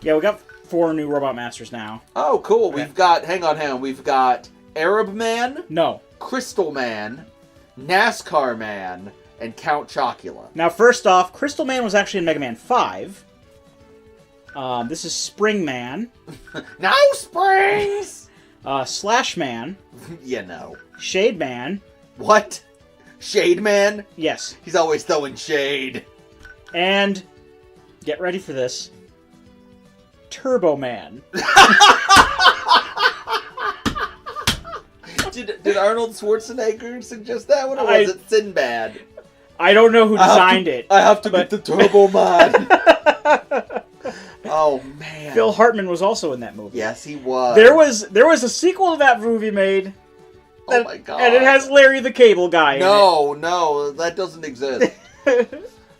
Yeah, we got 4 new Robot Masters now. Oh, cool. Okay. We've got, hang on. We've got Arab Man, No. Crystal Man, NASCAR Man, and Count Chocula. Now, first off, Crystal Man was actually in Mega Man 5. This is Spring Man. No springs! Slash Man. Yeah, no. Shade Man. What? Shade Man? Yes. He's always throwing shade. And, get ready for this, Turbo Man. Did Arnold Schwarzenegger suggest that one, or was it Sinbad? I don't know who designed it. I have to get the Turbo Man. Oh, man. Phil Hartman was also in that movie. Yes, he was. There was a sequel to that movie made. Oh, my God. And it has Larry the Cable Guy in it. No, that doesn't exist.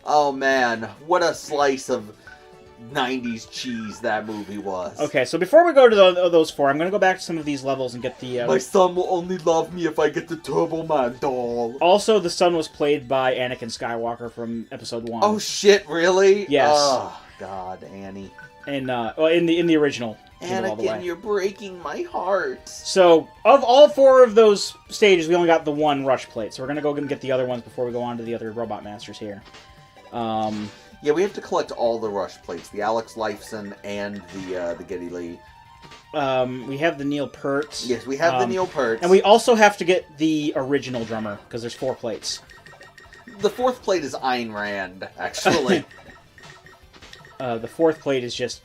Oh, man. What a slice of 90s cheese that movie was. Okay, so before we go to those 4, I'm going to go back to some of these levels and get the... My son will only love me if I get the Turbo Man doll. Also, the son was played by Anakin Skywalker from Episode 1. Oh, shit, really? Yes. Oh, God, Annie. In the original. Anakin, you're breaking my heart. So, of all 4 of those stages, we only got the 1 rush plate. So we're going to go and get the other ones before we go on to the other Robot Masters here. Yeah, we have to collect all the rush plates. The Alex Lifeson and the Geddy Lee. We have the Neil Peart. Yes, we have the Neil Peart. And we also have to get the original drummer, because there's 4 plates. The 4th plate is Ayn Rand, actually. The 4th plate is just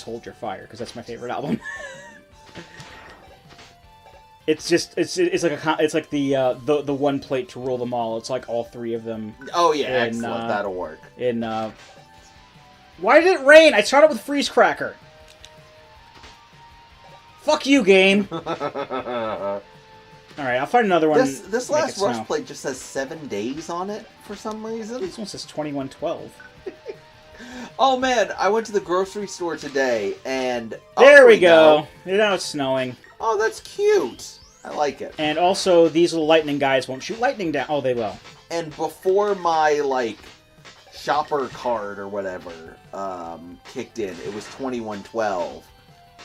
Hold Your Fire, because that's my favorite album. It's like the 1 plate to rule them all. It's like all 3 of them. Oh yeah, excellent. That'll work. Why did it rain? I started with Freeze Cracker. Fuck you, game. All right, I'll find another one. This last rush plate just says 7 days on it for some reason. This one says 2112. Oh man, I went to the grocery store today and... There we go. Now it's snowing. Oh, that's cute. I like it. And also, these little lightning guys won't shoot lightning down. Oh, they will. And before my, shopper card or whatever kicked in, it was 2112.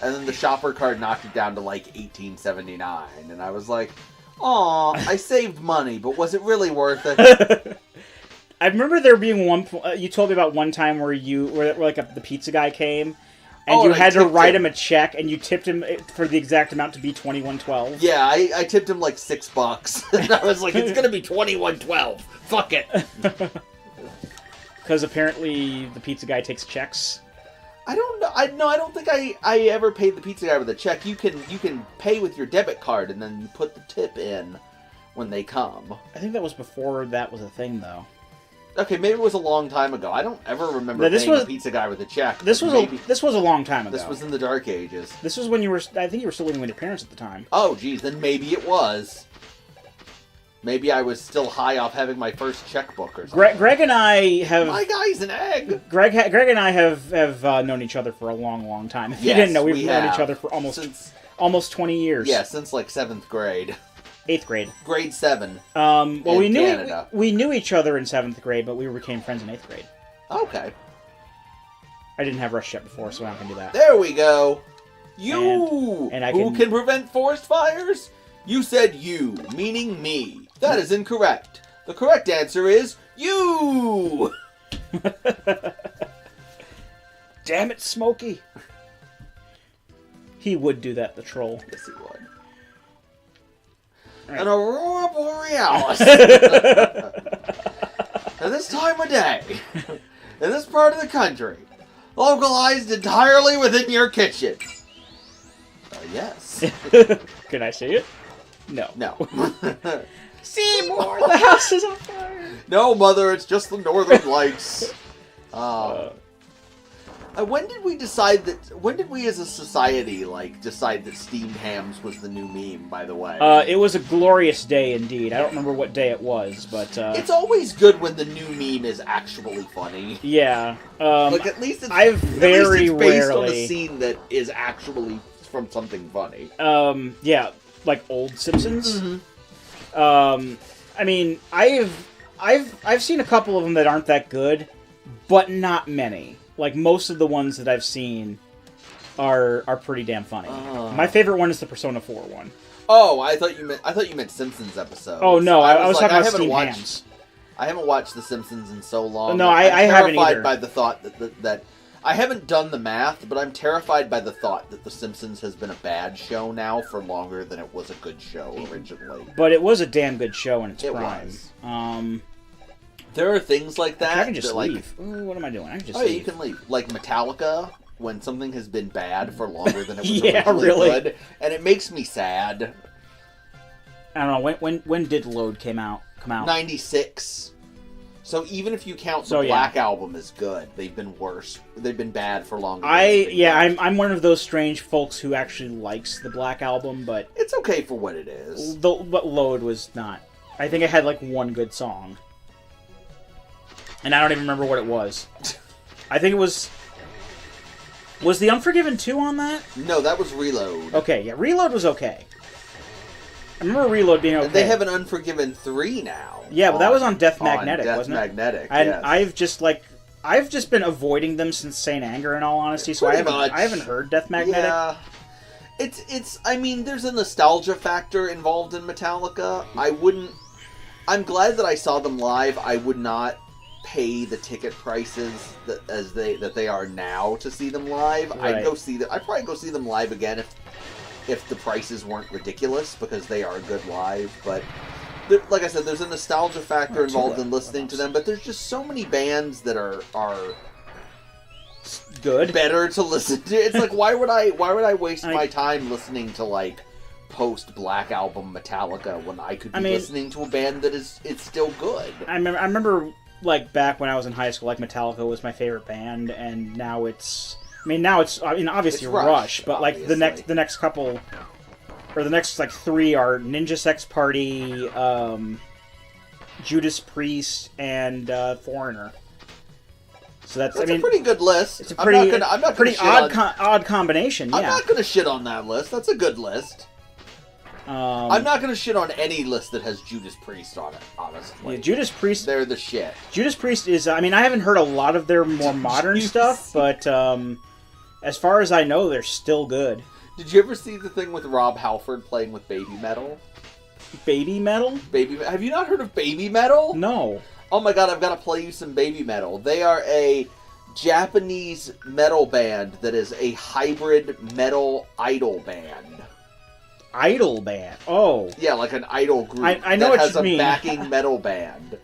And then the shopper card knocked it down to, 1879. And I was like, aw, I saved money, but was it really worth it? I remember there being one... you told me about one time where the pizza guy came... And you had to write him a check, and you tipped him for the exact amount to be $21.12. Yeah, I tipped him $6. And I was like, it's going to be $21.12. Fuck it. Because apparently the pizza guy takes checks. I don't know. I don't think I ever paid the pizza guy with a check. You can pay with your debit card, and then you put the tip in when they come. I think that was before that was a thing, though. Okay, maybe it was a long time ago. I don't ever remember paying the pizza guy with a check. This was a long time ago. This was in the dark ages. This was when I think you were still living with your parents at the time. Oh, geez, then maybe it was. Maybe I was still high off having my first checkbook or something. Greg and I have... My guy's an egg! Greg and I have known each other for a long, long time. If you didn't know, we've known each other for almost 20 years. Yeah, since 7th grade. 8th grade. Grade 7. We knew each other in 7th grade, but we became friends in 8th grade. Okay. I didn't have Rush Jet before, so I'm not going to do that. There we go. You! Who can prevent forest fires? You said you, meaning me. That is incorrect. The correct answer is you! Damn it, Smokey. He would do that, the troll. Yes, he would. Right. An aurora borealis. At this time of day, in this part of the country, localized entirely within your kitchen. Yes. Can I see it? No. No. Seymour, the house is on fire. No, Mother, it's just the northern lights. When did we decide that? When did we, as a society, decide that steamed hams was the new meme? By the way, it was a glorious day indeed. I don't remember what day it was, but it's always good when the new meme is actually funny. Yeah, at least it's based on a scene that is actually from something funny. Yeah, like old Simpsons. Mm-hmm. I mean, I've seen a couple of them that aren't that good, but not many. like most of the ones that I've seen are pretty damn funny. My favorite one is the Persona 4 one. Oh, I thought you meant Simpsons episodes. Oh no, I was talking about Steam Hams. I haven't watched The Simpsons in so long. No, I haven't either. I'm terrified by the thought that I haven't done the math, but I'm terrified by the thought that The Simpsons has been a bad show now for longer than it was a good show originally. But it was a damn good show in its prime. Was. There are things like that. I can just that, leave. Ooh, what am I doing? I can just leave. Yeah, you can leave. Like Metallica, when something has been bad for longer than it was originally really good, and it makes me sad. I don't know when did Load come out? 96. So even if you count the Black Album as good, they've been worse. They've been bad for longer. I'm one of those strange folks who actually likes the Black Album, but it's okay for what it is. But Load was not. I think it had like one good song, and I don't even remember what it was. I think it was. Was the Unforgiven 2 on that? No, that was Reload. Okay, yeah, Reload was okay. I remember Reload being okay. And they have an Unforgiven 3 now. Yeah, but that was on Death Magnetic, wasn't it? Death Magnetic, and yes. I've just been avoiding them since Saint Anger, in all honesty, so I haven't heard Death Magnetic. Yeah. I mean, there's a nostalgia factor involved in Metallica. I'm glad that I saw them live. I would not pay the ticket prices that they are now to see them live. Right. I'd probably go see them live again if the prices weren't ridiculous, because they are good live. But like I said, there's a nostalgia factor involved in listening to them. But there's just so many bands that are good, better to listen to. It's like, why would I waste my time listening to like post Black Album Metallica when I could be listening to a band that it's still good? I remember like back when I was in high school, like Metallica was my favorite band, and now it's obviously Rush, but like the next couple, or the next like 3 are Ninja Sex Party, Judas Priest, and Foreigner. So that's a pretty good list. It's a pretty odd combination. Yeah. I'm not going to shit on that list. That's a good list. I'm not going to shit on any list that has Judas Priest on it, honestly. Yeah, Judas Priest... They're the shit. Judas Priest is... I haven't heard a lot of their more modern stuff, but as far as I know, they're still good. Did you ever see the thing with Rob Halford playing with Baby Metal? Baby Metal? Have you not heard of Baby Metal? No. Oh my god, I've got to play you some Baby Metal. They are a Japanese metal band that is a hybrid metal idol band. Idol band. Oh. Yeah, like an idol group. I know what you mean. That has a backing metal band.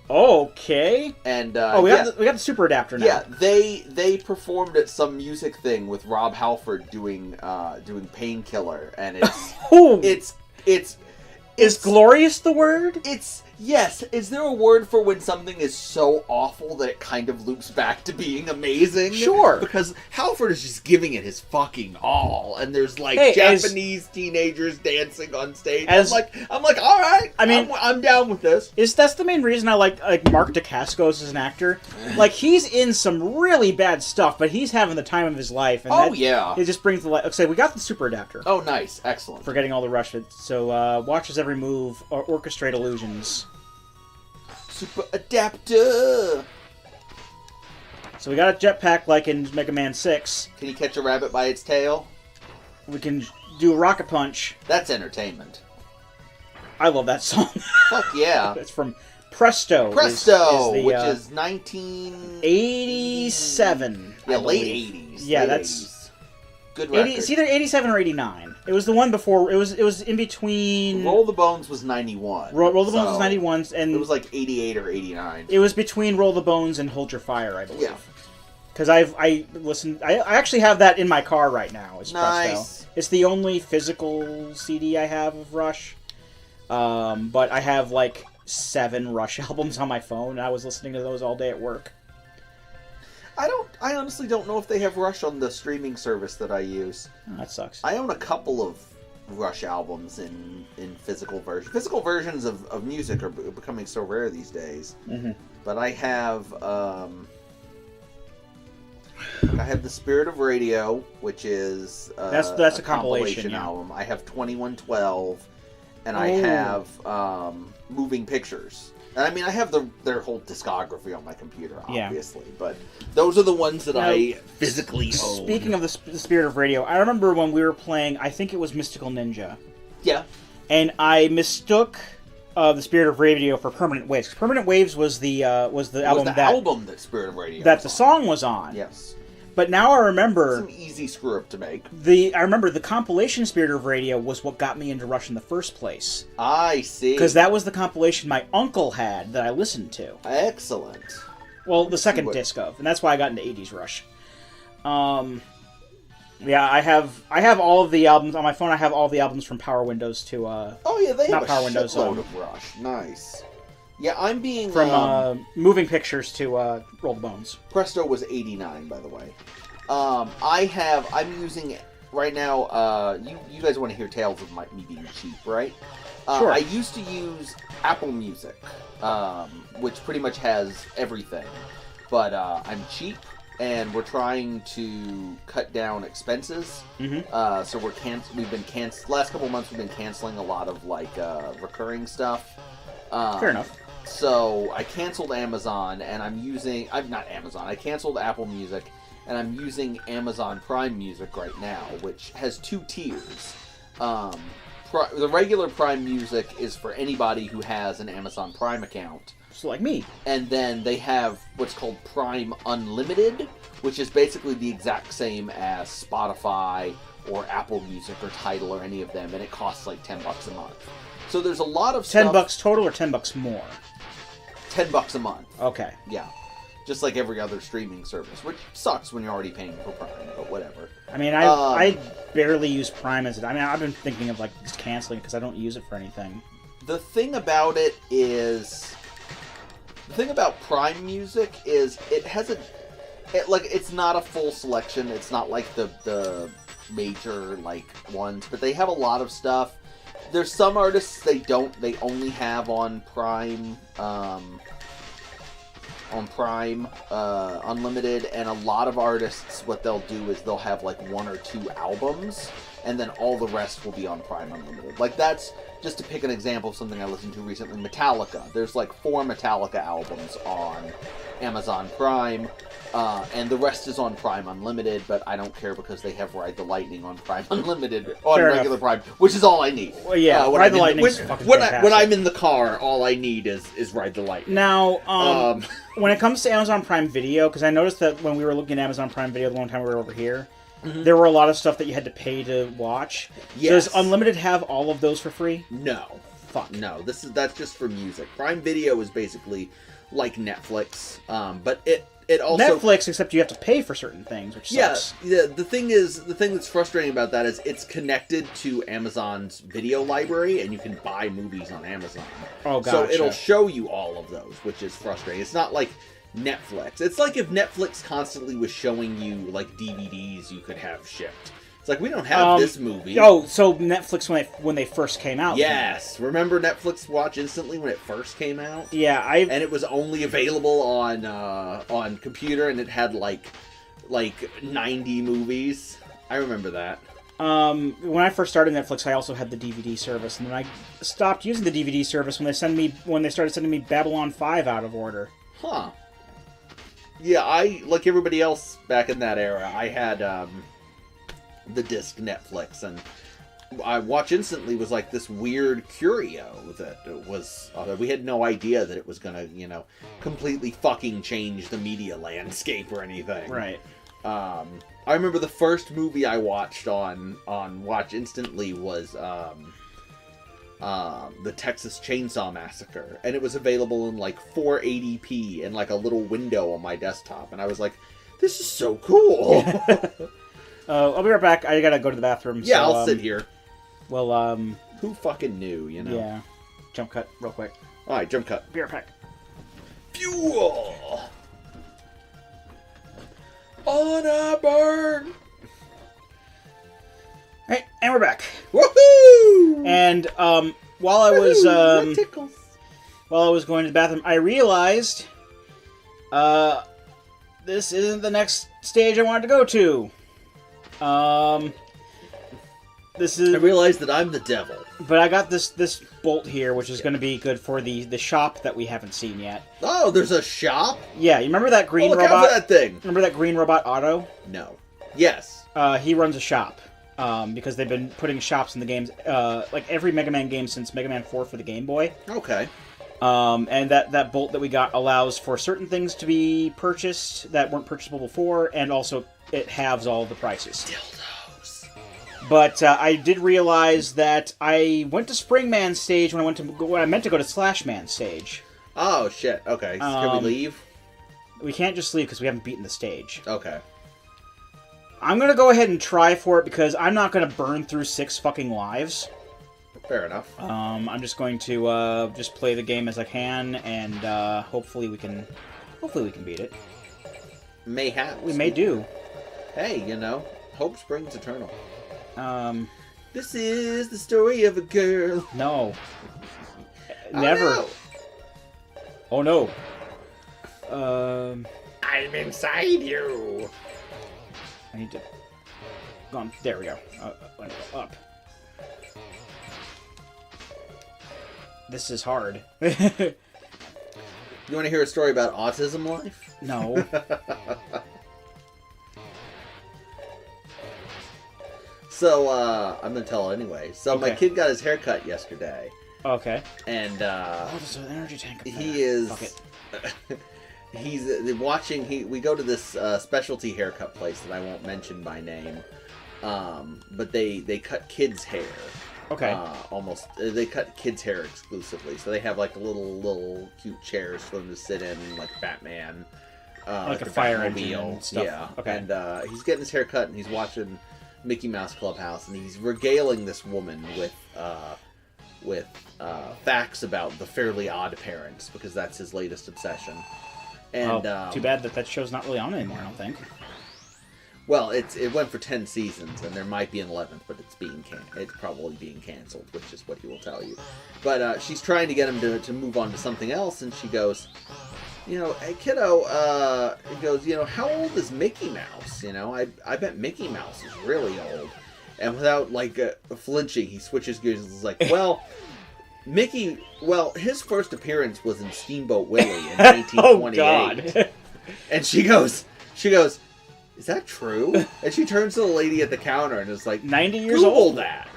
Okay. And we got the super adapter now. Yeah, they performed at some music thing with Rob Halford doing Painkiller, and it's Is glorious the word? Yes. Is there a word for when something is so awful that it kind of loops back to being amazing? Sure. Because Halford is just giving it his fucking all, and there's like Japanese teenagers dancing on stage. I'm like, all right. I'm down with this. That's the main reason I like Mark Dacascos as an actor. Like, he's in some really bad stuff, but he's having the time of his life. And it just brings the light. So we got the super adapter. Oh, nice, excellent. For getting all the Rush. So watches every move, or orchestrate illusions. Super adapter. So we got a jetpack like in Mega Man 6. Can you catch a rabbit by its tail? We can do a rocket punch. That's entertainment. I love that song. Fuck yeah. It's from Presto. Which is 1987. Yeah, late 80s. Yeah, that's good record. It's either 87 or 89. It was the one before. It was in between. Roll the Bones was 91. Roll the Bones was 91, and it was like 88 or 89. It was between Roll the Bones and Hold Your Fire, I believe. Yeah. Because I listened. I actually have that in my car right now. It's nice. Presto. It's the only physical CD I have of Rush. But I have like 7 Rush albums on my phone, and I was listening to those all day at work. I honestly don't know if they have Rush on the streaming service that I use. Oh, that sucks. I own a couple of Rush albums in physical versions. Physical versions of music are becoming so rare these days. Mm-hmm. But I have The Spirit of Radio, which is that's a compilation album. I have 2112, and I have Moving Pictures. And I mean, I have their whole discography on my computer, obviously, but those are the ones that I physically own. Speaking of the Spirit of Radio, I remember when we were playing, I think it was Mystical Ninja. Yeah. And I mistook the Spirit of Radio for Permanent Waves. Permanent Waves was the album that Spirit of Radio that the song was on. Yes. But now I remember... It's an easy screw-up to make. I remember the compilation Spirit of Radio was what got me into Rush in the first place. I see. Because that was the compilation my uncle had that I listened to. Excellent. Well, the second disc of. And that's why I got into 80s Rush. Yeah, I have all of the albums... On my phone, I have all the albums from Power Windows to... they have a Power Windows, shitload of Rush. Nice. Yeah, I'm being... From Moving Pictures to Roll the Bones. Presto was 89, by the way. I'm using... Right now, you guys want to hear tales of me being cheap, right? Sure. I used to use Apple Music, which pretty much has everything. But I'm cheap, and we're trying to cut down expenses. Mm-hmm. So we've been last couple months we've been canceling a lot of recurring stuff. Fair enough. So I canceled Amazon, and I canceled Apple Music, and I'm using Amazon Prime Music right now, which has 2 tiers. The regular Prime Music is for anybody who has an Amazon Prime account. So like me. And then they have what's called Prime Unlimited, which is basically the exact same as Spotify or Apple Music or Tidal or any of them, and it costs like $10 a month. So there's a lot of stuff... $10 total or $10 more? $10 a month. Okay. Yeah. Just like every other streaming service, which sucks when you're already paying for Prime, but whatever. I mean, I barely use Prime as it. I mean, I've been thinking of just canceling because I don't use it for anything. The thing about it is... The thing about Prime Music is it has it's not a full selection. It's not like the major ones, but they have a lot of stuff. There's some artists they only have on Prime Unlimited, and a lot of artists what they'll do is they'll have 1 or 2 albums, and then all the rest will be on Prime Unlimited. That's just to pick an example of something I listened to recently. Metallica. There's 4 Metallica albums on Amazon Prime, and the rest is on Prime Unlimited, but I don't care because they have Ride the Lightning on Prime Unlimited on Fair regular enough. Prime, which is all I need. Well, yeah, Ride the Lightning is fucking fantastic. When I'm in the car, all I need is Ride the Lightning. Now, when it comes to Amazon Prime Video, because I noticed that when we were looking at Amazon Prime Video the one time we were over here, there were a lot of stuff that you had to pay to watch. Yes. Does Unlimited have all of those for free? No. Fuck. No, that's just for music. Prime Video is basically like Netflix, but it also... Netflix, except you have to pay for certain things, which sucks. Yeah, the thing that's frustrating about that is it's connected to Amazon's video library, and you can buy movies on Amazon. Oh, gotcha. So it'll show you all of those, which is frustrating. It's not like Netflix. It's like if Netflix constantly was showing you DVDs you could have shipped. It's like, we don't have this movie. Oh, so Netflix when they first came out. Yes. Remember Netflix Watch Instantly when it first came out? Yeah, and it was only available on computer, and it had 90 movies. I remember that. When I first started Netflix, I also had the DVD service, and then I stopped using the DVD service when they started sending me Babylon 5 out of order. Huh. Yeah, I, like everybody else back in that era, I had the disc Netflix, and I Watch Instantly was this weird curio that it was. We had no idea that it was gonna, completely fucking change the media landscape or anything. Right. I remember the first movie I watched on Watch Instantly was the Texas Chainsaw Massacre, and it was available in 480p and a little window on my desktop, and I was like, this is so cool. I'll be right back. I gotta go to the bathroom. Yeah, so, I'll sit here. Well, who fucking knew, Yeah. Jump cut real quick. Alright, jump cut. Be right back. Fuel! On a burn! Alright, and we're back. Woohoo! And, while I was, that tickles. While I was going to the bathroom, I realized, this isn't the next stage I wanted to go to. I realize that I'm the devil. But I got this bolt here, which is going to be good for the shop that we haven't seen yet. Oh, there's a shop? Yeah, you remember that green look robot? Out for that thing. Remember that green robot Otto? No. Yes. He runs a shop. Because they've been putting shops in the games, like every Mega Man game since Mega Man 4 for the Game Boy. Okay. And that bolt that we got allows for certain things to be purchased that weren't purchasable before, and also it halves all the prices. Dildos. But I did realize that I went to Springman stage when I meant to go to Slashman stage. Oh shit. Okay. Can we leave? We can't just leave because we haven't beaten the stage. Okay. I'm gonna go ahead and try for it because I'm not gonna burn through 6 fucking lives. Fair enough. I'm just going to just play the game as I can, and hopefully we can beat it. Mayhaps. We may do. Hey, hope springs eternal. This is the story of a girl. No. Never. Oh no. I'm inside you. I need to... Go on. There we go. Up. This is hard. You want to hear a story about autism life? No. So, I'm going to tell anynay. So, Okay. My kid got his hair cut yesterday. Okay. And, there's an energy tank up there. he is... Fuck it. He's watching. We go to this specialty haircut place that I won't mention by name, but they cut kids' hair. Okay. They cut kids' hair exclusively, so they have like little cute chairs for them to sit in, like Batman, like a fire engine and stuff. Yeah. Okay. And he's getting his hair cut, and he's watching Mickey Mouse Clubhouse, and he's regaling this woman with facts about the Fairly Odd Parents, because that's his latest obsession. And too bad that show's not really on anymore, I don't think. Well, it went for 10 seasons, and there might be an 11th, but it's probably being canceled, which is what he will tell you. But she's trying to get him to move on to something else, and she goes, hey kiddo, he goes, how old is Mickey Mouse? I bet Mickey Mouse is really old. And without flinching, he switches gears and is like, well, his first appearance was in Steamboat Willie in 1928. Oh God. And she goes, is that true? And she turns to the lady at the counter and is like, 90 years Google old. that.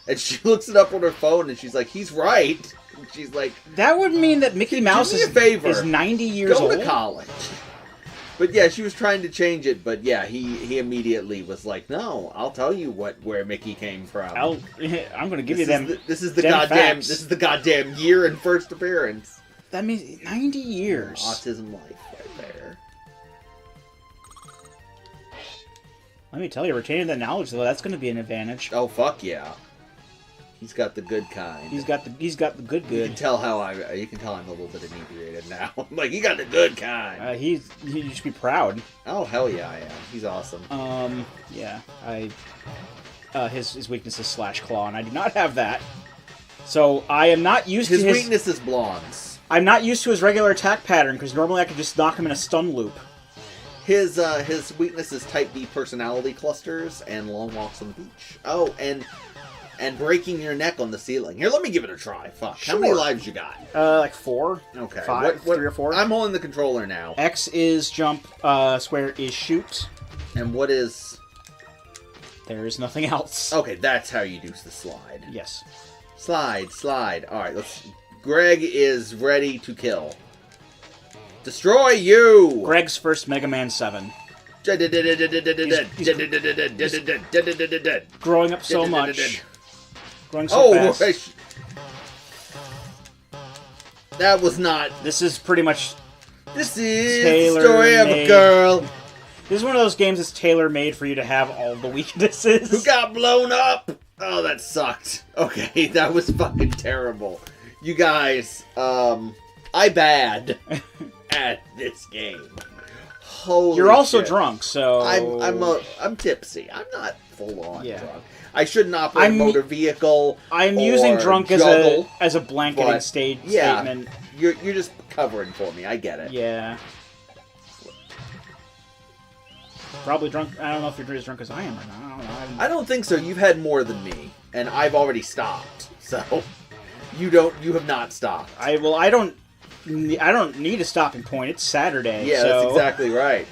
And she looks it up on her phone and she's like, he's right. And she's like, that would mean that Mickey Mouse do me a favor. is 90 years old. Go to college. But yeah, she was trying to change it, but yeah, he immediately was like, "No, I'll tell you where Mickey came from. I'm going to give you them. This is the goddamn year and first appearance. That means 90 years. Autism life, right there. Let me tell you, retaining that knowledge though, that's going to be an advantage. Oh fuck yeah, he's got the good kind. He's got the good. You can tell I'm a little bit inebriated now. I'm like, he got the good kind. He should be proud. Oh hell yeah, I am. He's awesome. Yeah, his weakness is slash claw, and I do not have that. So I am not used to his weakness is blondes. I'm not used to his regular attack pattern because normally I could just knock him in a stun loop. His weakness is type B personality clusters and long walks on the beach. Oh, and breaking your neck on the ceiling. Here, let me give it a try. Fuck. Sure. How many lives you got? Like 4. Okay. 5, 3 or 4. I'm holding the controller now. X is jump, square is shoot. And what is... There is nothing else. Okay, that's how you do the slide. Yes. Slide. Alright, Greg is ready to kill. Destroy you! Greg's first Mega Man 7. Growing up so much. Growing so fast. That was not... This is pretty much... This is the story of a girl. This is one of those games that's tailor-made for you to have all the weaknesses. Who got blown up? Oh, that sucked. Okay, that was fucking terrible. You guys, I bad at this game. Holy You're also shit. Drunk, so... I'm tipsy. I'm not full-on drunk. I shouldn't operate a motor vehicle. I'm using drunk juggle, as a blanketing statement. You're just covering for me. I get it. Yeah. Probably drunk. I don't know if you're as drunk as I am or not. I don't know. I don't think so. You've had more than me, and I've already stopped. So you have not stopped. I don't need a stopping point. It's Saturday. Yeah, so... that's exactly right.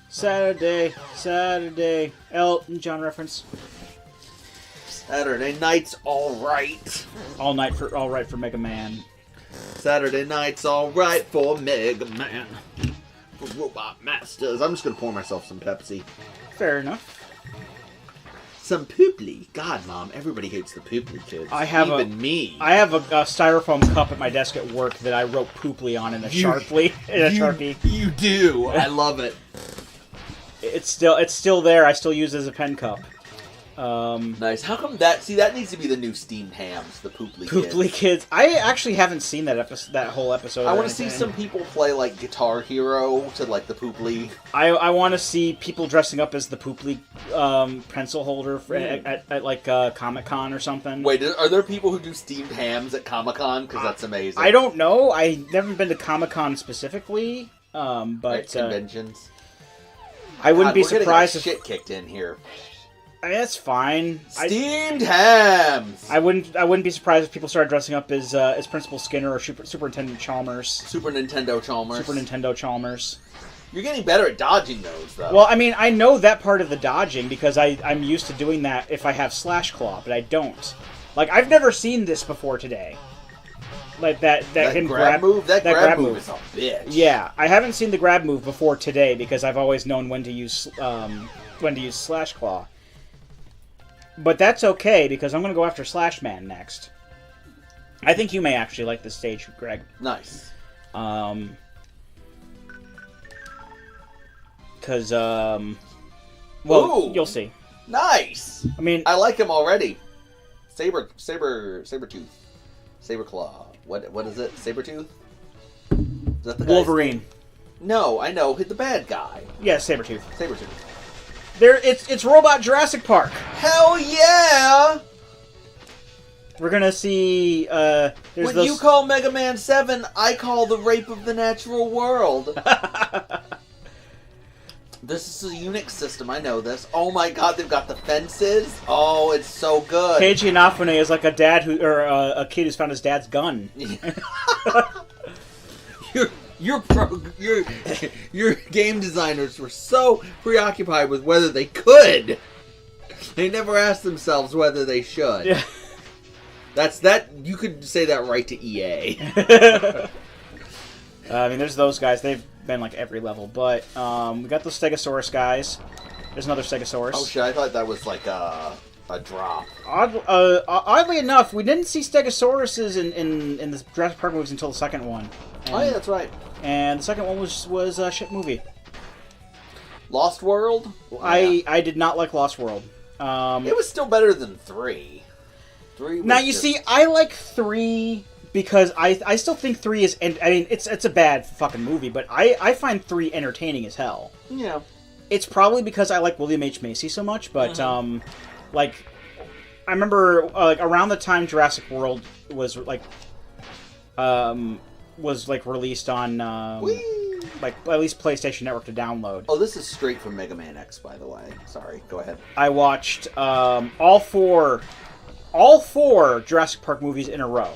Saturday, Elton John reference. Saturday night's all right. All right for Mega Man. Saturday night's all right for Mega Man. For Robot Masters. I'm just gonna pour myself some Pepsi. Fair enough. Some pooply. God, Mom, everybody hates the pooply kids. Even me. I have a styrofoam cup at my desk at work that I wrote pooply on in a Sharpie. Sharpie. You do. I love it. It's still there. I still use it as a pen cup. Nice. How come that? See, that needs to be the new steamed hams. The pooply kids. I actually haven't seen that whole episode. I want to see some people play like Guitar Hero to like the pooply. I want to see people dressing up as the pooply pencil holder at like Comic-Con or something. Wait, are there people who do steamed hams at Comic-Con? Because that's amazing. I don't know. I've never been to Comic-Con specifically, but conventions. I wouldn't be surprised if shit kicked in here. I mean, that's fine. Steamed hams. I wouldn't be surprised if people started dressing up as Principal Skinner or Superintendent Chalmers. Super Nintendo Chalmers. You're getting better at dodging those, though. Well, I mean, I know that part of the dodging because I'm used to doing that if I have Slash Claw, but I don't. Like, I've never seen this before today. Like that grab move. That grab move is a bitch. Yeah, I haven't seen the grab move before today because I've always known when to use Slash Claw. But that's okay, because I'm going to go after Slash Man next. I think you may actually like this stage, Greg. Nice. Because, Ooh, you'll see. Nice! I mean... I like him already. Saber Tooth. Saber Claw. What is it? Saber Tooth? Is that the Wolverine. No, I know. Hit the bad guy. Yeah, Saber Tooth. It's Robot Jurassic Park. Hell yeah! We're gonna see. You call Mega Man 7, I call the Rape of the Natural World. This is a Unix system. I know this. Oh my God, they've got the fences. Oh, it's so good. Keiji Inafune is like a a kid who's found his dad's gun. Your game designers were so preoccupied with whether they could. They never asked themselves whether they should. Yeah. You could say that right to EA. I mean, there's those guys. They've been like every level, but we got those Stegosaurus guys. There's another Stegosaurus. Oh shit! I thought that was like a drop. Oddly enough, we didn't see Stegosauruses in the Jurassic Park movies until the second one. Oh yeah, that's right. And the second one was a shit movie. Lost World? I did not like Lost World. It was still better than 3. 3 was see, I like 3 because I still think 3 is... And I mean, it's a bad fucking movie, but I find 3 entertaining as hell. Yeah. It's probably because I like William H. Macy so much, but, like, I remember, around the time Jurassic World was, released on, like, at least PlayStation Network to download. Oh, this is straight from Mega Man X, by the way. Sorry, go ahead. I watched, all four Jurassic Park movies in a row.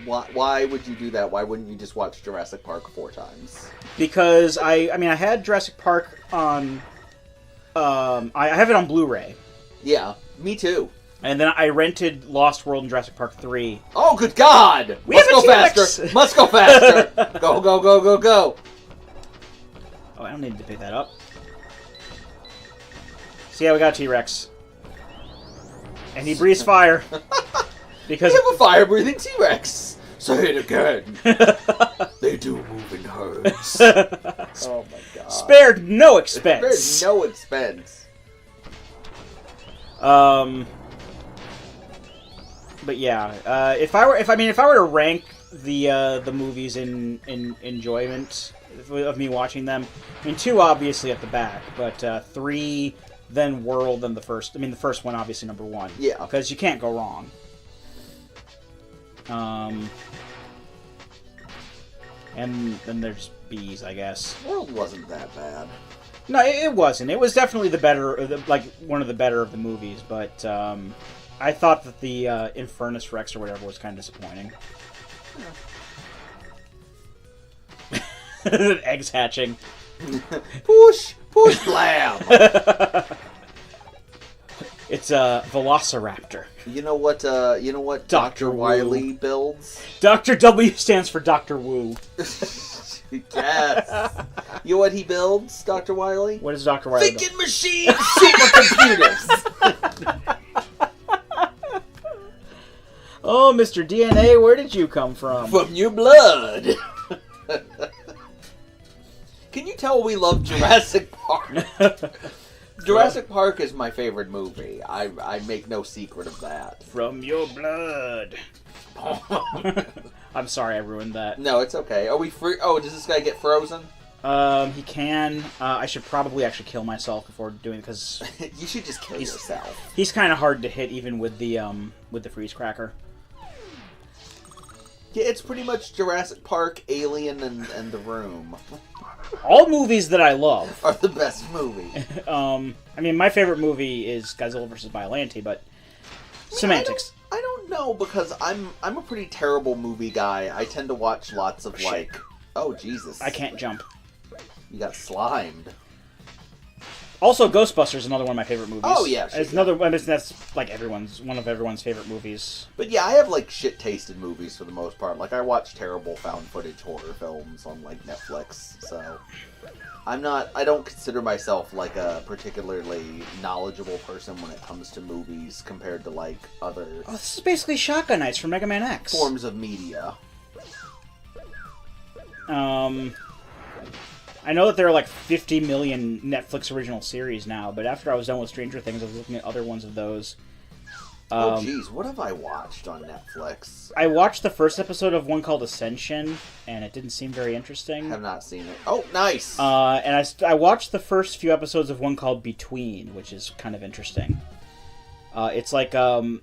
Why would you do that? Why wouldn't you just watch Jurassic Park 4 times? Because I had Jurassic Park on, I have it on Blu-ray. Yeah, me too. And then I rented Lost World and Jurassic Park 3. Oh, good God! Must go faster! Must go faster! Go, go, go, go, go! Oh, I don't need to pick that up. See how we got a T-Rex. And he breathes fire. Because we have a fire-breathing T-Rex! Say it again! They do move in herds. Oh my God. Spared no expense! Spared no expense. But yeah, if I were to rank the movies in enjoyment of me watching them, I mean 2 obviously at the back, but 3, then World, then the first. I mean the first one obviously number 1. Yeah, because you can't go wrong. And then there's Bees, I guess. World wasn't that bad. No, it wasn't. It was definitely the better, one of the better of the movies. But I thought that the Infernus Rex or whatever was kind of disappointing. Eggs hatching. Push, blam. It's a Velociraptor. You know what? Dr. Wily builds. Dr. W stands for Dr. Wu. Yes. You know what he builds, Dr. Wily? What is Dr. Wily? Thinking machines, supercomputers. Oh, Mr. DNA, where did you come from? From your blood. Can you tell we love Jurassic Park? Jurassic Park is my favorite movie. I make no secret of that. From your blood. I'm sorry I ruined that. No, it's okay. Are we free? Oh, does this guy get frozen? He can. I should probably actually kill myself before doing it, because... You should just kill yourself. He's kind of hard to hit, even with the freeze cracker. Yeah, it's pretty much Jurassic Park, Alien, and The Room. All movies that I love are the best movie. I mean, my favorite movie is Godzilla vs. Biollante, but semantics. I don't know, because I'm a pretty terrible movie guy. I tend to watch lots of oh Jesus! I can't jump. You got slimed. Also, Ghostbusters is another one of my favorite movies. Oh yeah, it's another. I mean, that's like one of everyone's favorite movies. But yeah, I have like shit-tasted movies for the most part. Like I watch terrible found footage horror films on like Netflix. So I don't consider myself like a particularly knowledgeable person when it comes to movies compared to like other. Oh, this is basically Shotgun Knights from Mega Man X. Forms of media. I know that there are like 50 million Netflix original series now, but after I was done with Stranger Things, I was looking at other ones of those. Oh, jeez, what have I watched on Netflix? I watched the first episode of one called Ascension, and it didn't seem very interesting. Have not seen it. Oh, nice! And I watched the first few episodes of one called Between, which is kind of interesting. It's like I'm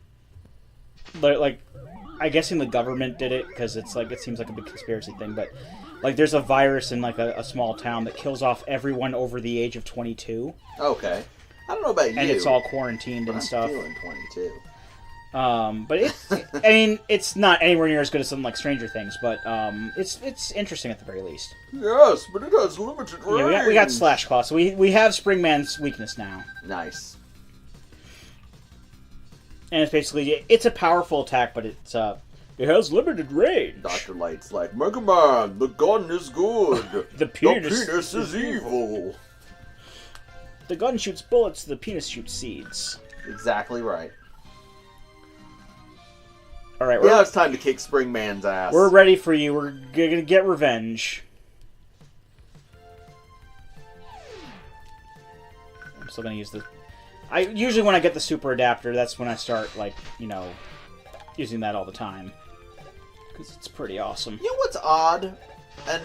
guessing the government did it, because it seems like a big conspiracy thing, but like there's a virus in like a small town that kills off everyone over the age of 22. Okay. I don't know about you. And it's all quarantined and stuff. I'm feeling 22. But I mean, it's not anywhere near as good as something like Stranger Things, but it's interesting at the very least. Yes, but it has limited range. Yeah, we got Slash Claw, so we have Springman's weakness now. Nice. And it's basically, it's a powerful attack, but it has limited range. Dr. Light's like, Mega Man, the gun is good. The penis is evil. The gun shoots bullets, the penis shoots seeds. Exactly right. Alright, now it's time to kick Springman's ass. We're ready for you. We're gonna get revenge. I'm still gonna use the... usually when I get the super adapter, that's when I start, like, you know, using that all the time. Because it's pretty awesome. You know what's odd? And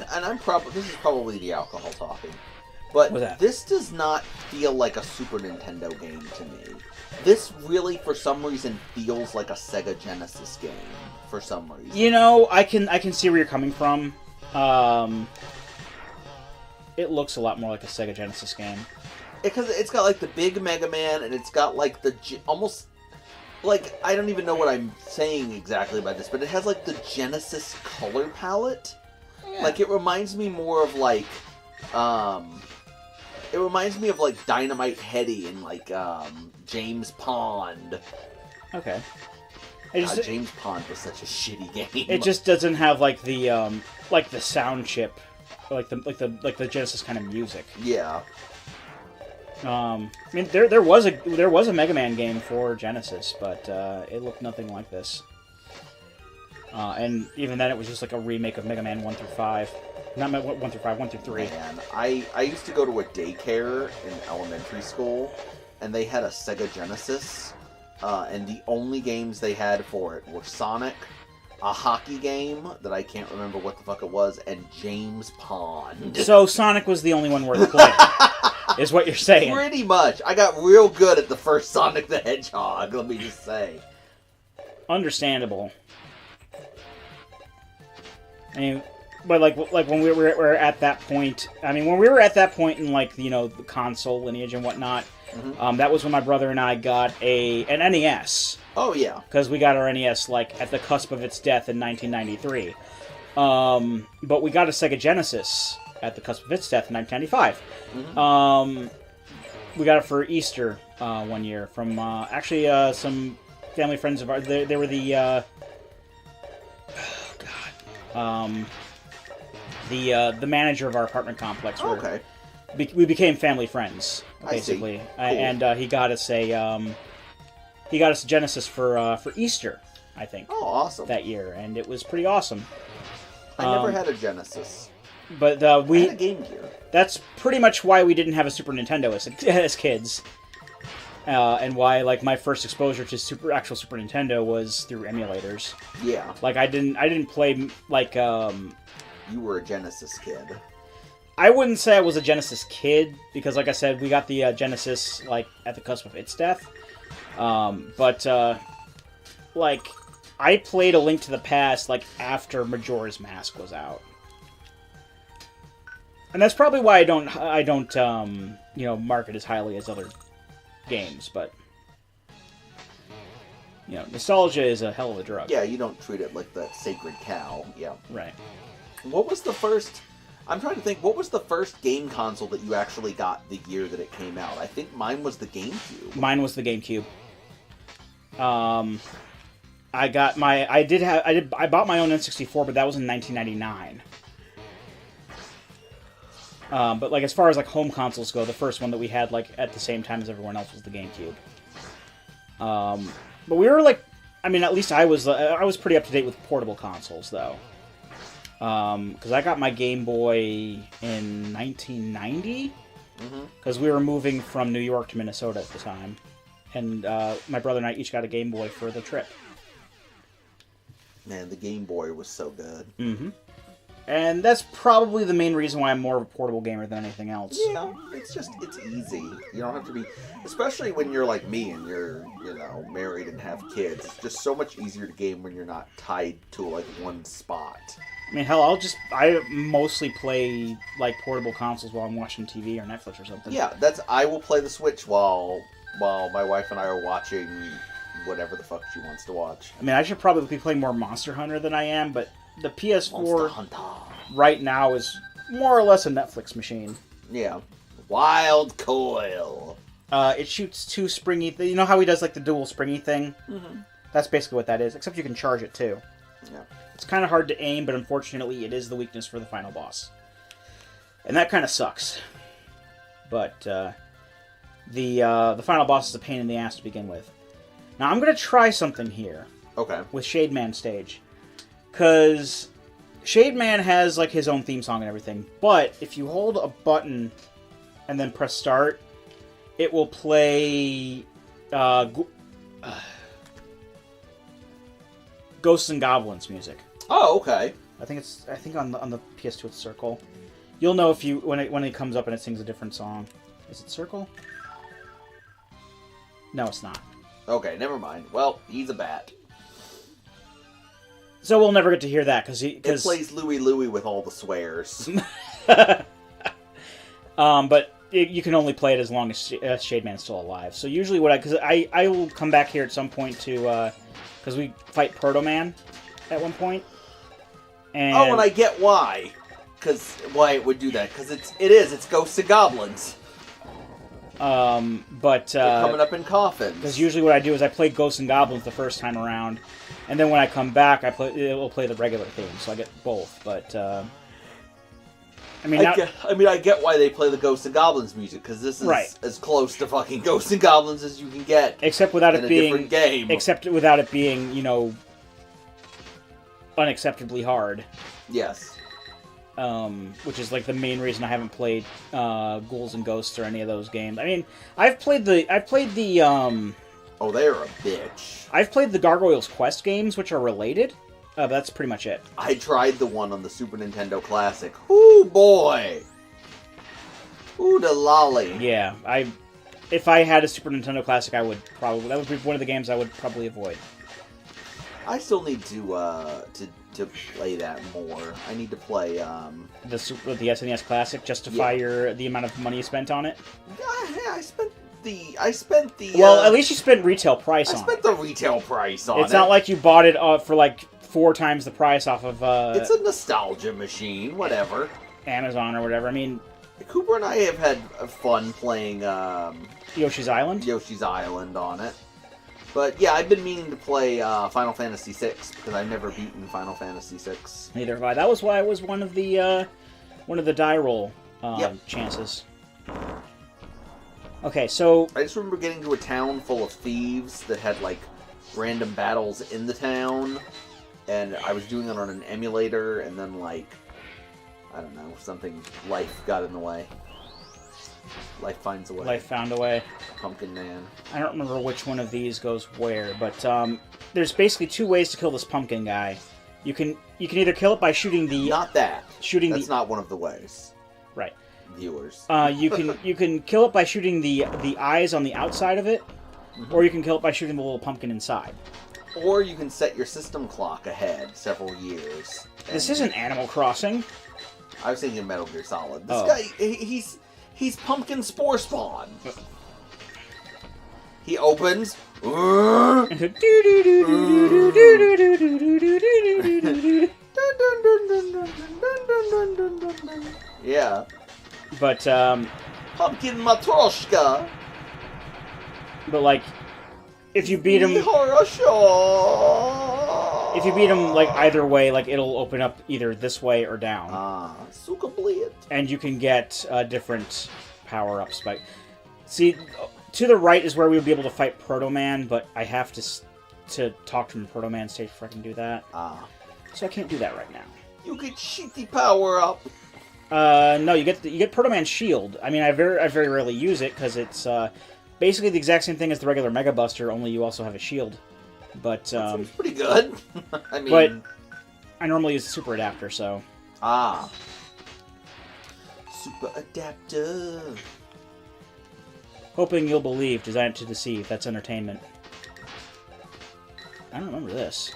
this is probably the alcohol talking. But this does not feel like a Super Nintendo game to me. This really, for some reason, feels like a Sega Genesis game. For some reason. You know, I can see where you're coming from. It looks a lot more like a Sega Genesis game. Because it's got like the big Mega Man, and it's got like the almost like, I don't even know what I'm saying exactly about this, but it has like the Genesis color palette. Yeah. Like it reminds me more of like it reminds me of like Dynamite Headdy and like James Pond. Okay. James Pond was such a shitty game. It just doesn't have like the sound chip, like the Genesis kind of music. Yeah. I mean, there was a Mega Man game for Genesis, but it looked nothing like this. And even then, it was just like a remake of Mega Man 1 through 5. Not 1 through 5, 1 through 3. Man, I used to go to a daycare in elementary school, and they had a Sega Genesis, and the only games they had for it were Sonic, a hockey game that I can't remember what the fuck it was, and James Pond. So Sonic was the only one worth playing, is what you're saying. Pretty much. I got real good at the first Sonic the Hedgehog, let me just say. Understandable. I mean, but like when we were at that point, I mean, when we were at that point in like the console lineage and whatnot, that was when my brother and I got an NES. Oh yeah, because we got our NES like at the cusp of its death in 1993. But we got a Sega Genesis at the cusp of its death in 1995. We got it for Easter one year from actually some family friends of ours. They were the the manager of our apartment complex. Okay. We became family friends basically, Cool. And he got us a Genesis for Easter, I think. Oh, awesome! That year, and it was pretty awesome. I never had a Genesis, but I had a Game Gear. That's pretty much why we didn't have a Super Nintendo as kids, and why like my first exposure to actual Super Nintendo was through emulators. Yeah, like I didn't play like. You were a Genesis kid. I wouldn't say I was a Genesis kid because, like I said, we got the Genesis like at the cusp of its death. But like I played A Link to the Past like after Majora's Mask was out. And that's probably why I don't mark it as highly as other games, but nostalgia is a hell of a drug. Yeah, you don't treat it like the sacred cow. Yeah. Right. What was the first... I'm trying to think, what was the first game console that you actually got the year that it came out? I think mine was the GameCube. Mine was the GameCube. I bought my own N64, but that was in 1999. But like as far as like home consoles go, the first one that we had like at the same time as everyone else was the GameCube. But we were like, I mean, at least I was pretty up to date with portable consoles though. Because I got my Game Boy in 1990, because we were moving from New York to Minnesota at the time, and my brother and I each got a Game Boy for the trip. Man, the Game Boy was so good. Mm-hmm. And that's probably the main reason why I'm more of a portable gamer than anything else. Yeah, it's easy. You don't have to be, especially when you're like me and you're, married and have kids. It's just so much easier to game when you're not tied to like one spot. I mean, hell, I mostly play, like, portable consoles while I'm watching TV or Netflix or something. Yeah, I will play the Switch while my wife and I are watching whatever the fuck she wants to watch. I mean, I should probably be playing more Monster Hunter than I am, but the PS4 right now is more or less a Netflix machine. Yeah. Wild Coil. It shoots two springy... You know how he does, like, the dual springy thing? Mm-hmm. That's basically what that is, except you can charge it, too. Yeah. It's kind of hard to aim, but unfortunately it is the weakness for the final boss. And that kind of sucks. But the final boss is a pain in the ass to begin with. Now I'm going to try something here. Okay. With Shade Man Stage. Because Shade Man has like his own theme song and everything. But if you hold a button and then press start, it will play... Ghosts and Goblins music. Oh, okay. I think on the PS2 it's Circle. You'll know if you when it comes up and it sings a different song. Is it Circle? No, it's not. Okay, never mind. Well, he's a bat. So we'll never get to hear that because it plays Louie Louie with all the swears. But you can only play it as long as Shade Man's still alive. So usually because I will come back here at some point to because we fight Proto Man at one point. And and I get why. Why it would do that. Because it's Ghosts and Goblins. But they're coming up in coffins. Because usually what I do is I play Ghosts and Goblins the first time around, and then when I come back, it will play the regular theme, so I get both. But I get why they play the Ghosts and Goblins music, because this is as close to fucking Ghosts and Goblins as you can get. Except without it being different game. Except without it being, unacceptably hard. Yes. Which is like the main reason I haven't played Ghouls and Ghosts or any of those games. I mean, I've played the Oh, they're a bitch. I've played the Gargoyles Quest games, which are related. But that's pretty much it. I tried the one on the Super Nintendo Classic. Ooh, boy! Ooh, the lolly. Yeah, if I had a Super Nintendo Classic, that would be one of the games I would probably avoid. I still need to to play that more. I need to play the SNES Classic. Justify the amount of money you spent on it. Yeah, I spent the. Well, at least you spent retail price on it. I spent the retail price on it. It's not like you bought it for like 4 times the price off of. It's a nostalgia machine, whatever. Amazon or whatever. I mean, Cooper and I have had fun playing Yoshi's Island. Yoshi's Island on it. But yeah, I've been meaning to play Final Fantasy VI because I've never beaten Final Fantasy VI. Neither have I. That was why it was one of the die roll chances. Okay, so I just remember getting to a town full of thieves that had like random battles in the town, and I was doing it on an emulator, and then like I don't know, life got in the way. Life finds a way. Life found a way. Pumpkin Man. I don't remember which one of these goes where, but there's basically 2 ways to kill this pumpkin guy. You can either kill it by shooting the... Not that. That's not one of the ways. Right. Viewers. You can kill it by shooting the eyes on the outside of it, or you can kill it by shooting the little pumpkin inside. Or you can set your system clock ahead several years. This isn't Animal Crossing. I was thinking Metal Gear Solid. This guy, he's pumpkin spore spawn. He opens. Yeah. But Pumpkin Matroshka. But like, if you beat him, if you beat him like either way, like it'll open up either this way or down. And you can get different power-ups. See, to the right is where we would be able to fight Proto Man, but I have to talk to him in Proto Man stage before I can do that. So I can't do that right now. You get shitty power-up. No, you get Proto Man's shield. I mean, I very rarely use it because it's basically the exact same thing as the regular Mega Buster, only you also have a shield. But that seems pretty good. I mean, but I normally use the Super Adapter, so. Super Adapter. Hoping you'll believe, designed to deceive. That's entertainment. I don't remember this.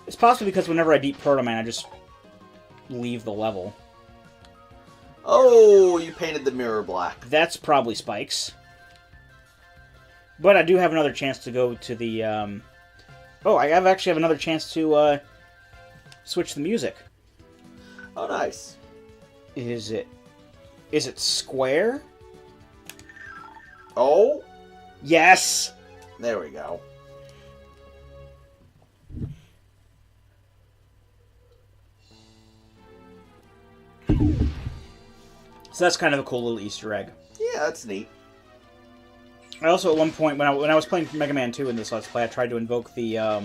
It's possibly because whenever I beat Proto Man, I just leave the level. Oh, you painted the mirror black. That's probably Spikes. But I do have another chance to go to the... Oh, I actually have another chance to switch the music. Oh, nice. Is it square? Oh? Yes! There we go. So that's kind of a cool little Easter egg. Yeah, that's neat. I also, at one point, when I was playing Mega Man 2 in this Let's Play, I tried to invoke the, I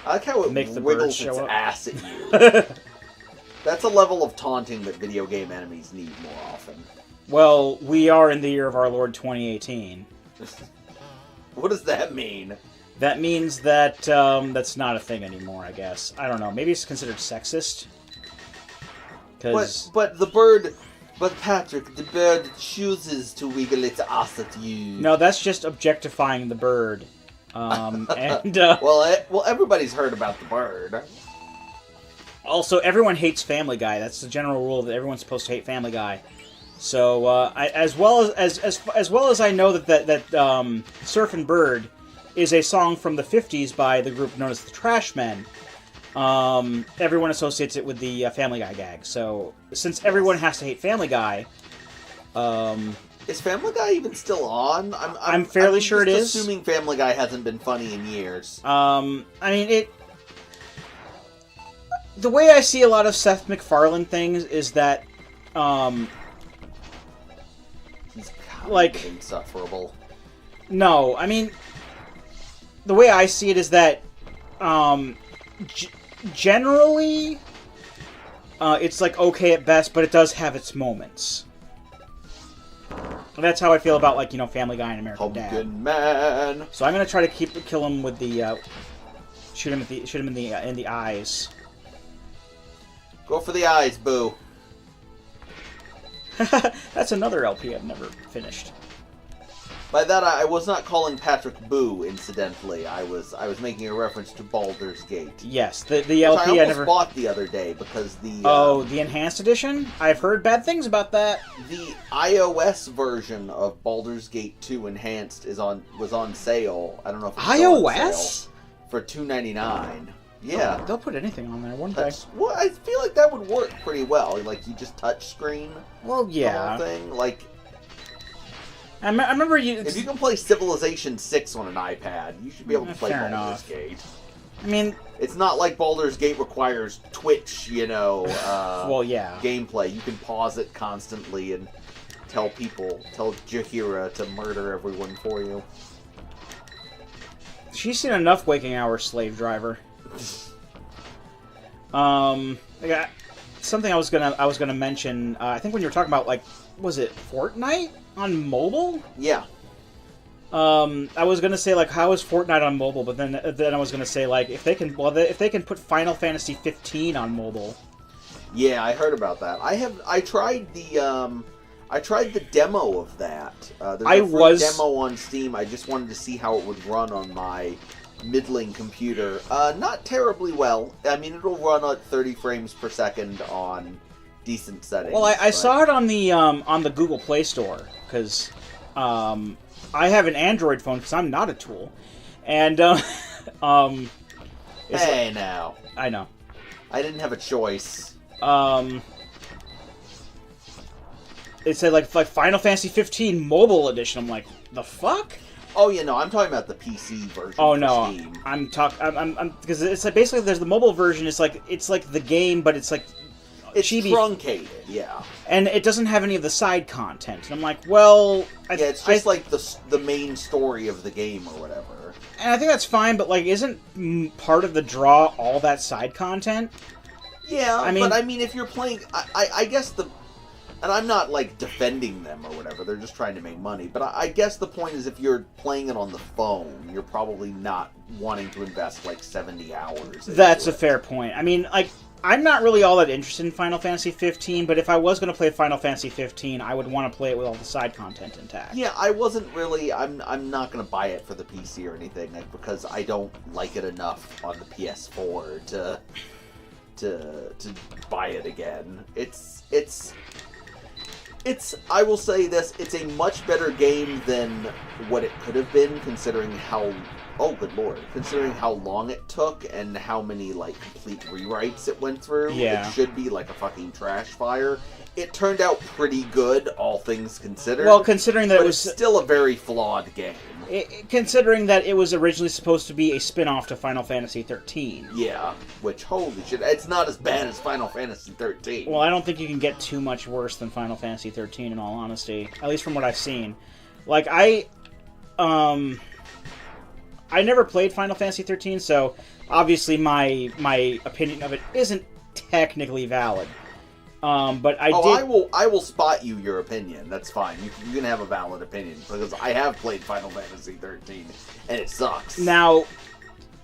like how it wiggles its ass at you. That's a level of taunting that video game enemies need more often. Well, we are in the year of our Lord 2018. What does that mean? That means that that's not a thing anymore, I guess. I don't know. Maybe it's considered sexist. But the bird... But Patrick, the bird chooses to wiggle its ass at you. No, that's just objectifying the bird. Well, everybody's heard about the bird. Also, everyone hates Family Guy. That's the general rule, that everyone's supposed to hate Family Guy. So, as well as I know that Surfin' Bird is a song from the 50s by the group known as the Trashmen, everyone associates it with the Family Guy gag. So, since everyone has to hate Family Guy, is Family Guy even still on? I'm fairly sure it is. Assuming Family Guy hasn't been funny in years. I mean, the way I see a lot of Seth MacFarlane things is that, he's kind of insufferable. No, I mean, the way I see it is that, generally, it's like okay at best, but it does have its moments. And that's how I feel about, like, Family Guy and American Dad. Pumpkin Man. So I'm gonna try to kill him with the shoot him in the eyes. Go for the eyes, boo. That's another LP I've never finished. By that, I was not calling Patrick Boo, incidentally. I was making a reference to Baldur's Gate. Yes, the LP I never bought the other day because the... the Enhanced Edition? I've heard bad things about that. The iOS version of Baldur's Gate 2 Enhanced was on sale. I don't know if it's still on sale. For $2.99. Yeah. They'll put anything on there, won't they? Well, I feel like that would work pretty well. Like, you just touch screen. Well, yeah. The whole thing. Like... I remember you... If you can play Civilization 6 on an iPad, you should be able to play Baldur's Gate. I mean... It's not like Baldur's Gate requires Twitch, well, yeah. gameplay. You can pause it constantly and tell Jaheira to murder everyone for you. She's seen enough waking hours, slave driver. I got something I was gonna mention. I think when you were talking about, like, was it Fortnite on mobile? Yeah. I was gonna say, like, how is Fortnite on mobile? But then I was gonna say, like, if they can put Final Fantasy 15 on mobile. Yeah, I heard about that. I tried the demo of that. There's a demo on Steam. I just wanted to see how it would run on my middling computer. Not terribly well. I mean, it'll run at 30 frames per second on decent settings. Well, I saw it on the Google Play Store because I have an Android phone because I'm not a tool, and hey, now I know I didn't have a choice. It said like Final Fantasy 15 Mobile Edition. I'm like, the fuck? Oh, I'm talking about the PC version. Oh no, Steam. I'm because it's like basically there's the mobile version. It's like the game, but it's like it's chibi, truncated, yeah. And it doesn't have any of the side content. And I'm like, well, it's just like the main story of the game or whatever. And I think that's fine, but like, isn't part of the draw all that side content? Yeah, but I mean, if you're playing, I guess and I'm not, like, defending them or whatever, they're just trying to make money, but I guess the point is if you're playing it on the phone, you're probably not wanting to invest, like, 70 hours. That's a fair point. I mean, like, I'm not really all that interested in Final Fantasy 15, but if I was going to play Final Fantasy 15, I would want to play it with all the side content intact. Yeah, I wasn't really, I'm not going to buy it for the PC or anything, like, because I don't like it enough on the PS4 to buy it again. I will say this, it's a much better game than what it could have been, considering how long it took and how many, like, complete rewrites it went through. Yeah. It should be like a fucking trash fire. It turned out pretty good, all things considered. Well, considering that it was still a very flawed game. Considering that it was originally supposed to be a spin-off to Final Fantasy 13. Yeah, which, holy shit, it's not as bad as Final Fantasy 13. Well, I don't think you can get too much worse than Final Fantasy 13, in all honesty. At least from what I've seen. Like, I never played Final Fantasy 13, so obviously my opinion of it isn't technically valid. But I did... I will spot you your opinion. That's fine. You can have a valid opinion because I have played Final Fantasy 13 and it sucks. Now,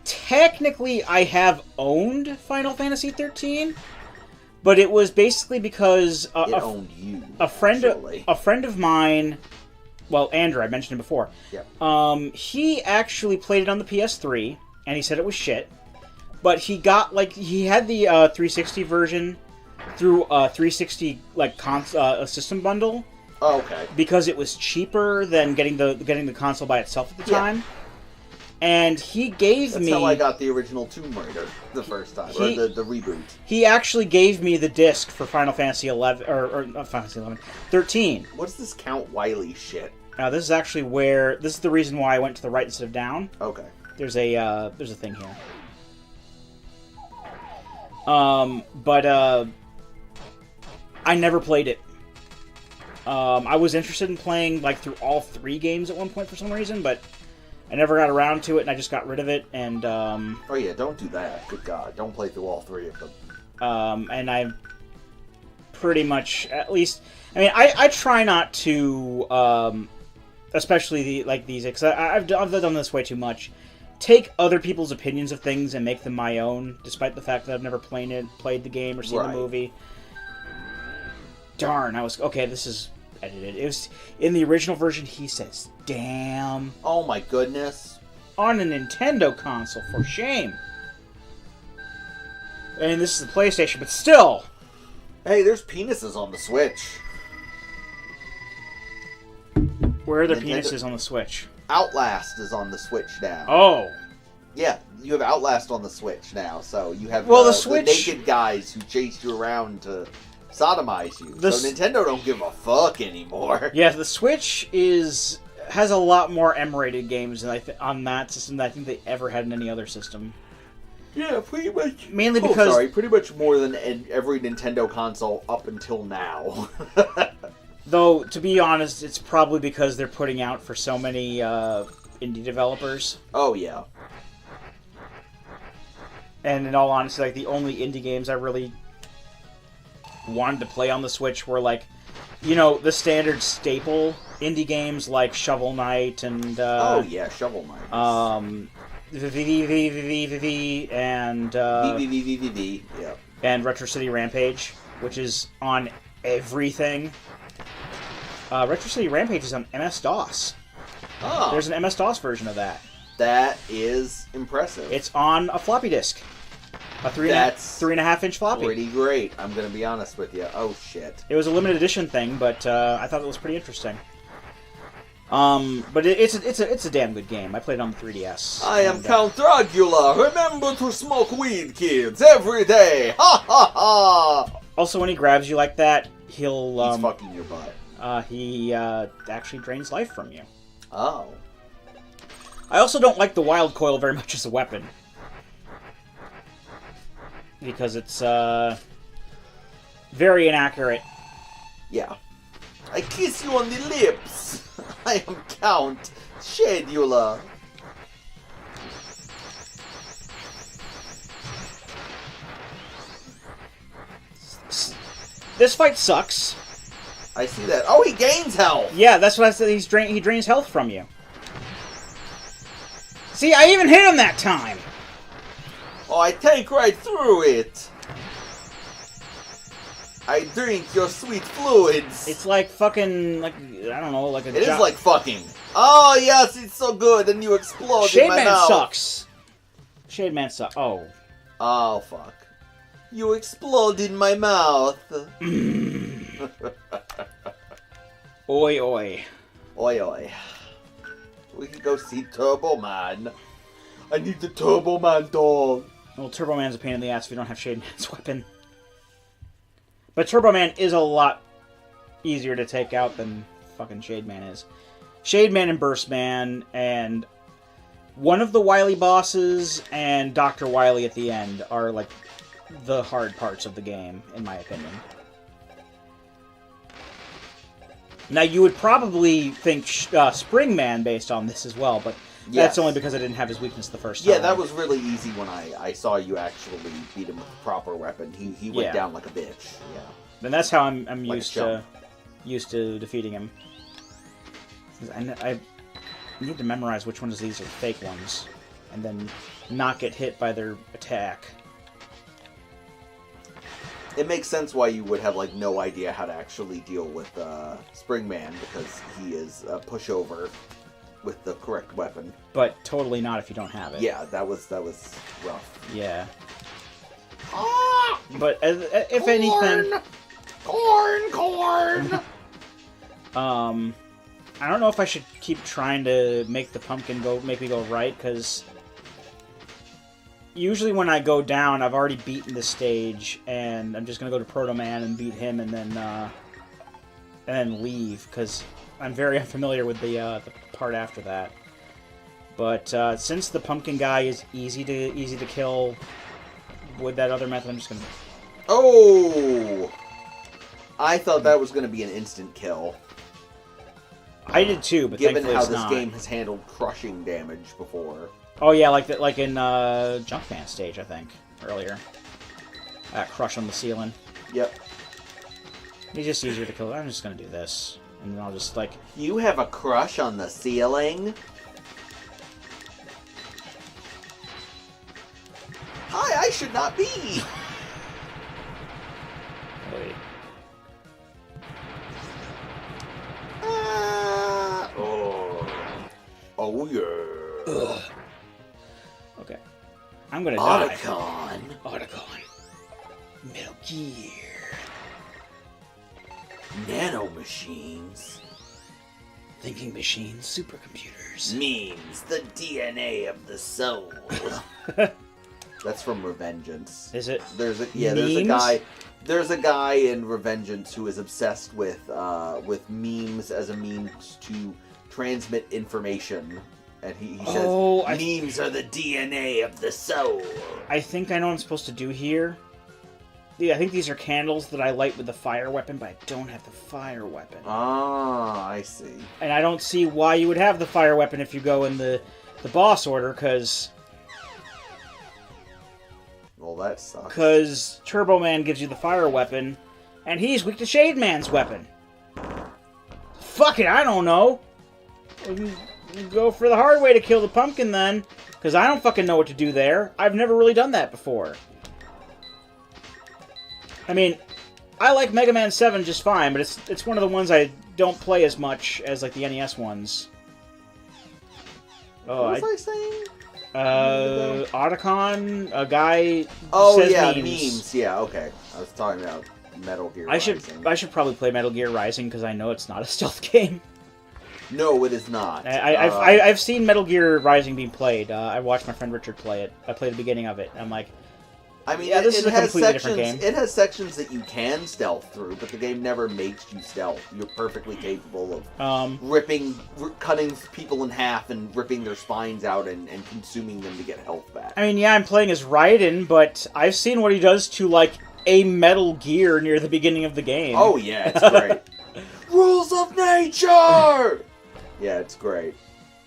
technically, I have owned Final Fantasy 13, but it was basically because it owned you. A friend of mine. Well, Andrew, I mentioned him before. Yep. He actually played it on the PS3, and he said it was shit. But he had the 360 version through a 360 a system bundle. Oh, okay. Because it was cheaper than getting the console by itself at the time. And he gave me... That's how I got the original Tomb Raider the first time, or the reboot. He actually gave me the disc for Final Fantasy 11, or not Final Fantasy 11, 13. What's this Count Wily shit? This is actually this is the reason why I went to the right instead of down. Okay. There's a thing here. But I never played it. I was interested in playing through all 3 games at one point for some reason, but I never got around to it, and I just got rid of it. And oh yeah, don't do that. Good God, don't play through all 3 of them. And I pretty much, at least, I mean, I try not to, especially these, because I've done this way too much. Take other people's opinions of things and make them my own, despite the fact that I've never played the game or seen the movie. Darn, this is edited. It was in the original version. He says, "Damn." Oh my goodness. On a Nintendo console, for shame. And this is the PlayStation, but still. Hey, there's penises on the Switch. Where are the penises on the Switch? Outlast is on the Switch now. Oh. Yeah, you have Outlast on the Switch now, so you have the Switch... the naked guys who chase you around to sodomize you. So Nintendo don't give a fuck anymore. Yeah, the Switch has a lot more M-rated games than on that system than I think they ever had in any other system. Yeah, pretty much. Mainly because... pretty much more than every Nintendo console up until now. Though, to be honest, it's probably because they're putting out for so many indie developers. Oh, yeah. And in all honesty, like, the only indie games I really wanted to play on the Switch were, like, you know, the standard staple indie games like Shovel Knight and... oh, yeah, Shovel Knight. and... yeah. And Retro City Rampage, which is on everything. Retro City Rampage is on MS-DOS. Oh. There's an MS-DOS version of that. That is impressive. It's on a floppy disk. A 3.5-inch floppy. Pretty great, I'm going to be honest with you. Oh, shit. It was a limited edition thing, but I thought it was pretty interesting. But it's a damn good game. I played it on the 3DS. I am Count Dracula. Remember to smoke weed, kids, every day. Ha ha ha. Also, when he grabs you like that, he's fucking your butt. He actually drains life from you. Oh. I also don't like the wild coil very much as a weapon. Because it's, very inaccurate. Yeah. I kiss you on the lips. I am Count Shadula. This fight sucks. I see that. Oh, he gains health. Yeah, that's what I said. He drains health from you. See, I even hit him that time. Oh, I take right through it. I drink your sweet fluids. It's like fucking, like, I don't know, like a... It is like fucking. Oh, yes, it's so good, and you explode in my mouth. Shade Man sucks. Shade Man sucks. Oh. Oh, fuck. You explode in my mouth. Oi, oi. Oi, oi. We can go see Turbo Man. I need the Turbo Man doll. Well, Turbo Man's a pain in the ass if you don't have Shade Man's weapon. But Turbo Man is a lot easier to take out than fucking Shade Man is. Shade Man and Burst Man and one of the Wily bosses and Dr. Wily at the end are like the hard parts of the game, in my opinion. Now, you would probably think Spring Man based on this as well, but that's only because I didn't have his weekness the first time. Yeah, that was really easy when I saw you actually beat him with a proper weapon. He went down like a bitch. Yeah. And that's how I'm like used to defeating him. I need to memorize which ones of these are fake ones, and then not get hit by their attack. It makes sense why you would have like no idea how to actually deal with Spring Man, because he is a pushover with the correct weapon. But totally not if you don't have it. Yeah, that was rough. Yeah. But if anything... Corn! I don't know if I should keep trying to make the pumpkin make me go right, because usually when I go down, I've already beaten the stage, and I'm just going to go to Proto Man and beat him, and then leave, because I'm very unfamiliar with the part after that. But since the pumpkin guy is easy to kill with that other method, I'm just going to... Oh! I thought that was going to be an instant kill. I did too, but given thankfully how it's this not. game has handled crushing damage before. Oh yeah, like in Jumpman stage, I think, earlier. That crush on the ceiling. Yep. He's just easier to kill. I'm just gonna do this, and then I'll just like... You have a crush on the ceiling? Hi, I should not be! Wait. Oh, yeah. Ugh. Okay. I'm gonna die. Otacon. Metal Gear. Nanomachines. Thinking machines, supercomputers. Memes, the DNA of the soul. That's from Revengeance. Is it? There's a guy in Revengeance who is obsessed with memes as a means to transmit information. And he says, memes are the DNA of the soul. I think I know what I'm supposed to do here. Yeah, I think these are candles that I light with the fire weapon, but I don't have the fire weapon. Ah, I see. And I don't see why you would have the fire weapon if you go in the boss order, because... Well, that sucks. Because Turbo Man gives you the fire weapon, and he's weak to Shade Man's weapon. Fuck it, I don't know. Go for the hard way to kill the pumpkin, then. Because I don't fucking know what to do there. I've never really done that before. I mean, I like Mega Man 7 just fine, but it's one of the ones I don't play as much as, like, the NES ones. Oh, what was I saying? Otacon, a guy says yeah, memes. Yeah, okay. I was talking about Metal Gear Rising. I should probably play Metal Gear Rising, because I know it's not a stealth game. No, it is not. I've seen Metal Gear Rising being played. I watched my friend Richard play it. I played the beginning of it. And I'm like, I mean, yeah, this is a completely different game. It has sections that you can stealth through, but the game never makes you stealth. You're perfectly capable of cutting people in half and ripping their spines out and consuming them to get health back. I mean, yeah, I'm playing as Raiden, but I've seen what he does to, like, a Metal Gear near the beginning of the game. Oh, yeah, it's great. Rules of nature! Yeah, it's great.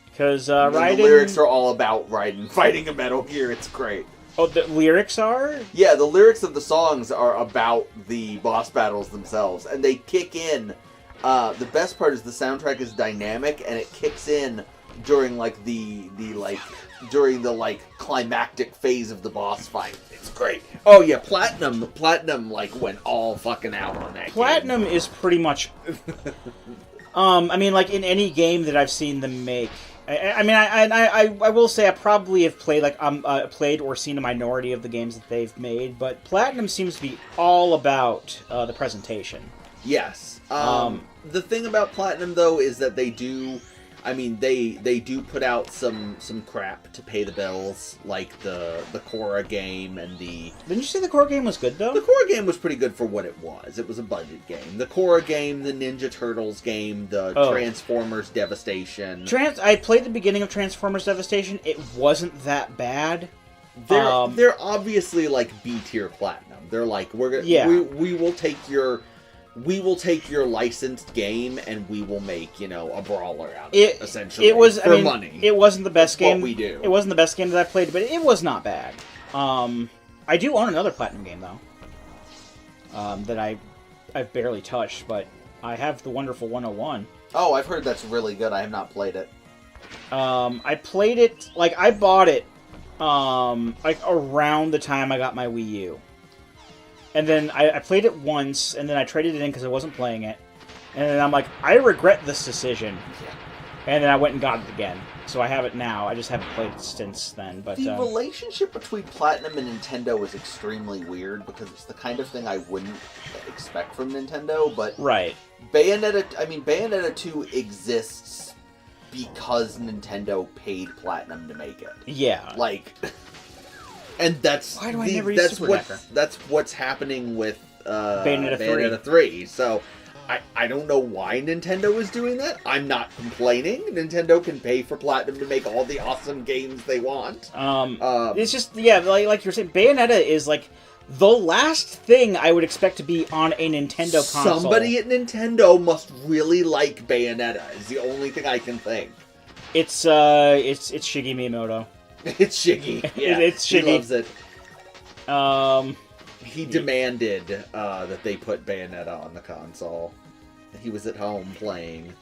Because Raiden... The lyrics are all about Raiden fighting a Metal Gear. It's great. Oh, the lyrics are? Yeah, the lyrics of the songs are about the boss battles themselves, and they kick in. The best part is the soundtrack is dynamic, and it kicks in during the climactic phase of the boss fight. It's great. Oh yeah, Platinum went all fucking out on that. Platinum game. Is pretty much. I mean, like in any game that I've seen them make. I will say I probably have played or seen a minority of the games that they've made, but Platinum seems to be all about the presentation. Yes. The thing about Platinum though is that they do put out some crap to pay the bills, like the Korra game and the... Didn't you say the Korra game was good, though? The Korra game was pretty good for what it was. It was a budget game. The Korra game, the Ninja Turtles game, the Transformers Devastation. I played the beginning of Transformers Devastation. It wasn't that bad. They're obviously like B-tier Platinum. They're like, we will take your licensed game and we will make, a brawler out of it, essentially. Money. It wasn't the best game. What we do. It wasn't the best game that I played, but it was not bad. I do own another Platinum game, though. That I've barely touched, but I have the wonderful 101. Oh, I've heard that's really good. I have not played it. I played it, I bought it, around the time I got my Wii U. And then I played it once, and then I traded it in because I wasn't playing it. And then I'm like, I regret this decision. And then I went and got it again. So I have it now. I just haven't played it since then. But the relationship between Platinum and Nintendo is extremely weird, because it's the kind of thing I wouldn't expect from Nintendo. But right. Bayonetta 2 exists because Nintendo paid Platinum to make it. Yeah. And that's why do I never use Super Decker? That's what's happening with Bayonetta 3. So I don't know why Nintendo is doing that. I'm not complaining. Nintendo can pay for Platinum to make all the awesome games they want. It's just like you're saying, Bayonetta is the last thing I would expect to be on a Nintendo console. Somebody at Nintendo must really like Bayonetta. Is the only thing I can think. It's Shigeru Miyamoto. It's Shiggy. Yeah, it's Shiggy. He loves it. He demanded that they put Bayonetta on the console. He was at home playing,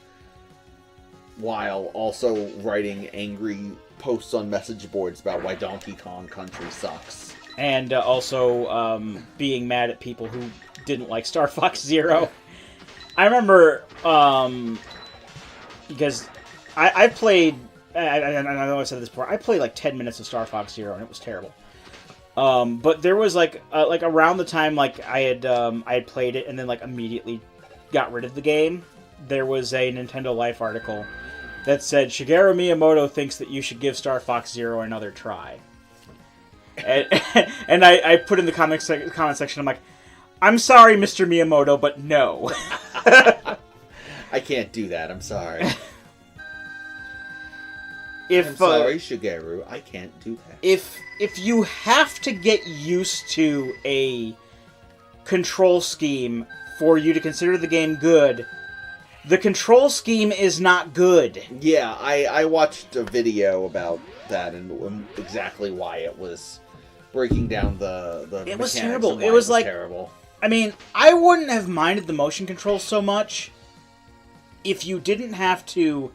while also writing angry posts on message boards about why Donkey Kong Country sucks. And also being mad at people who didn't like Star Fox Zero. I remember, because I played I know I said this before. I played like 10 minutes of Star Fox Zero, and it was terrible. But there was like around the time like I had played it and then like immediately got rid of the game. There was a Nintendo Life article that said Shigeru Miyamoto thinks that you should give Star Fox Zero another try. And I put in the comment section, I'm like, I'm sorry, Mr. Miyamoto, but no. I can't do that. I'm sorry. I'm sorry, Shigeru. I can't do that. If you have to get used to a control scheme for you to consider the game good, the control scheme is not good. Yeah, I watched a video about that and exactly why it was breaking down the it was terrible. It was like terrible. I mean, I wouldn't have minded the motion control so much if you didn't have to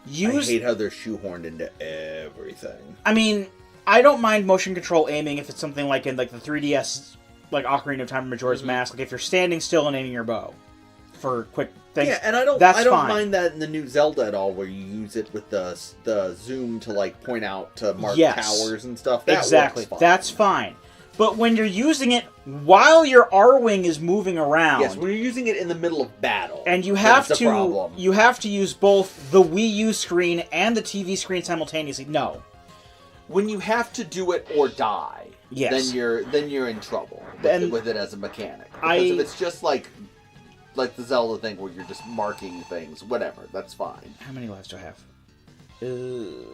use... I hate how they're shoehorned into everything. I mean, I don't mind motion control aiming if it's something like in like the 3DS, like Ocarina of Time or Majora's Mask, like if you're standing still and aiming your bow for quick things. Yeah, and I don't mind that in the new Zelda at all, where you use it with the zoom to like point out to mark towers and stuff. That exactly, works fine. That's fine. But when you're using it while your R-wing is moving around... Yes, when you're using it in the middle of battle. And you have to use both the Wii U screen and the TV screen simultaneously. No. When you have to do it or die, yes, then you're in trouble with it as a mechanic. Because if it's just like the Zelda thing where you're just marking things, whatever, that's fine. How many lives do I have? Ooh.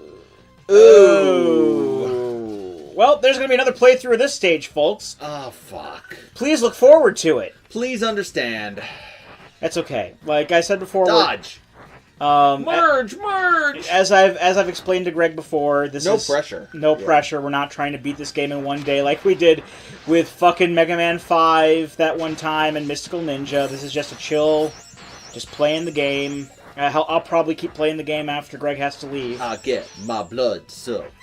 Well, there's going to be another playthrough of this stage, folks. Oh, fuck. Please look forward to it. Please understand. That's okay. Like I said before... Dodge! Merge! As I've explained to Greg before, this is... No pressure. We're not trying to beat this game in one day like we did with fucking Mega Man 5 that one time and Mystical Ninja. This is just a chill, just playing the game. I'll probably keep playing the game after Greg has to leave. I get my blood sucked.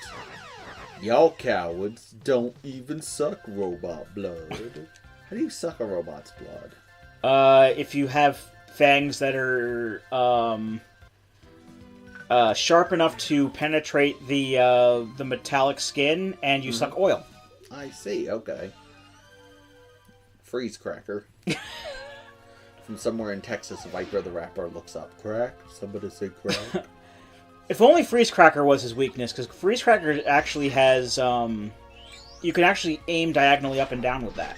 Y'all cowards don't even suck robot blood. How do you suck a robot's blood? If you have fangs that are sharp enough to penetrate the metallic skin, and you suck oil. I see. Okay. Freeze cracker. From somewhere in Texas, Viper the Rapper looks up. Crack? Somebody say crack? If only Freeze Cracker was his weakness, because Freeze Cracker actually has, you can actually aim diagonally up and down with that.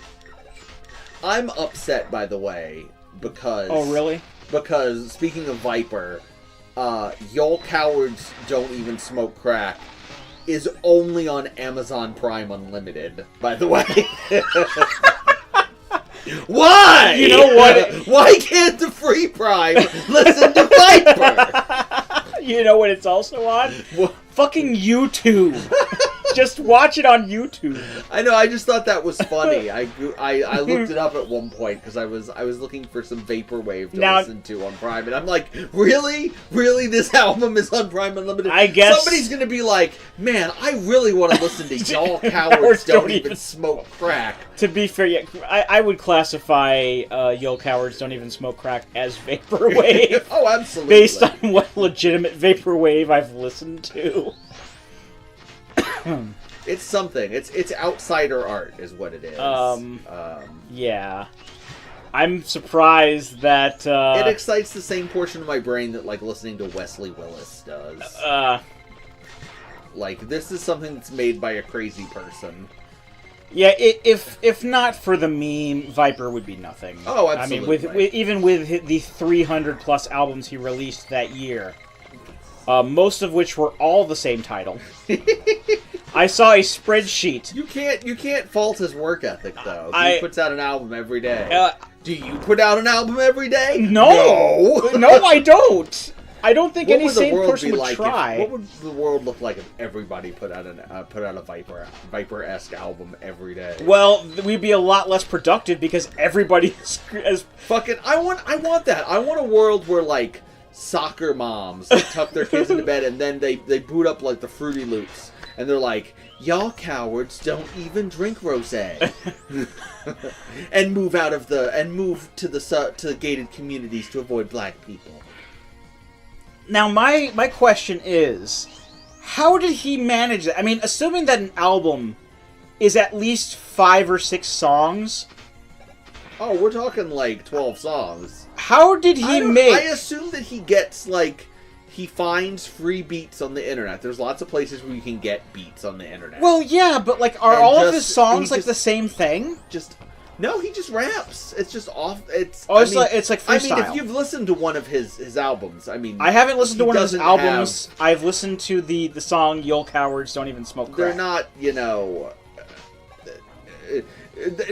I'm upset, by the way, because... Oh, really? Because, speaking of Viper, Y'all Cowards Don't Even Smoke Crack is only on Amazon Prime Unlimited, by the way. Why? You know what? Why can't the free Prime listen to Viper? You know what it's also on? Fucking YouTube. Just watch it on YouTube. I know. I just thought that was funny. I looked it up at one point because I was looking for some vaporwave to listen to on Prime, and I'm like, really, this album is on Prime Unlimited. I guess somebody's gonna be like, man, I really want to listen to Y'all Cowards Don't Even Smoke Crack. To be fair, yeah, I would classify Y'all Cowards Don't Even Smoke Crack as vaporwave. Oh, absolutely. Based on what legitimate vaporwave I've listened to. It's something. It's outsider art, is what it is. Yeah. I'm surprised that it excites the same portion of my brain that like listening to Wesley Willis does. Like this is something that's made by a crazy person. Yeah, if not for the meme, Viper would be nothing. Oh, absolutely. I mean, even with the 300 plus albums he released that year, most of which were all the same title. I saw a spreadsheet. You can't fault his work ethic though. He puts out an album every day. Do you put out an album every day? No, I don't. I don't think any sane person would try. What would the world look like if everybody put out a Viper-esque album every day? Well, we'd be a lot less productive because everybody is fucking. I want that. I want a world where like soccer moms tuck their kids into bed and then they boot up like the Fruity Loops and they're like, y'all cowards don't even drink rosé, and move to the gated communities to avoid black people. Now, my question is, how did he manage that? I mean, assuming that an album is at least 5 or 6 songs. Oh, we're talking like 12 songs. How did he make... I assume that he gets, like... He finds free beats on the internet. There's lots of places where you can get beats on the internet. Well, yeah, but, like, are all of his songs, like, the same thing? No, he just raps. It's just off... It's like freestyle. I mean, if you've listened to one of his albums, I mean... I haven't listened to one of his albums. I've listened to the song, You'll Cowards Don't Even Smoke Crack. They're not, you know...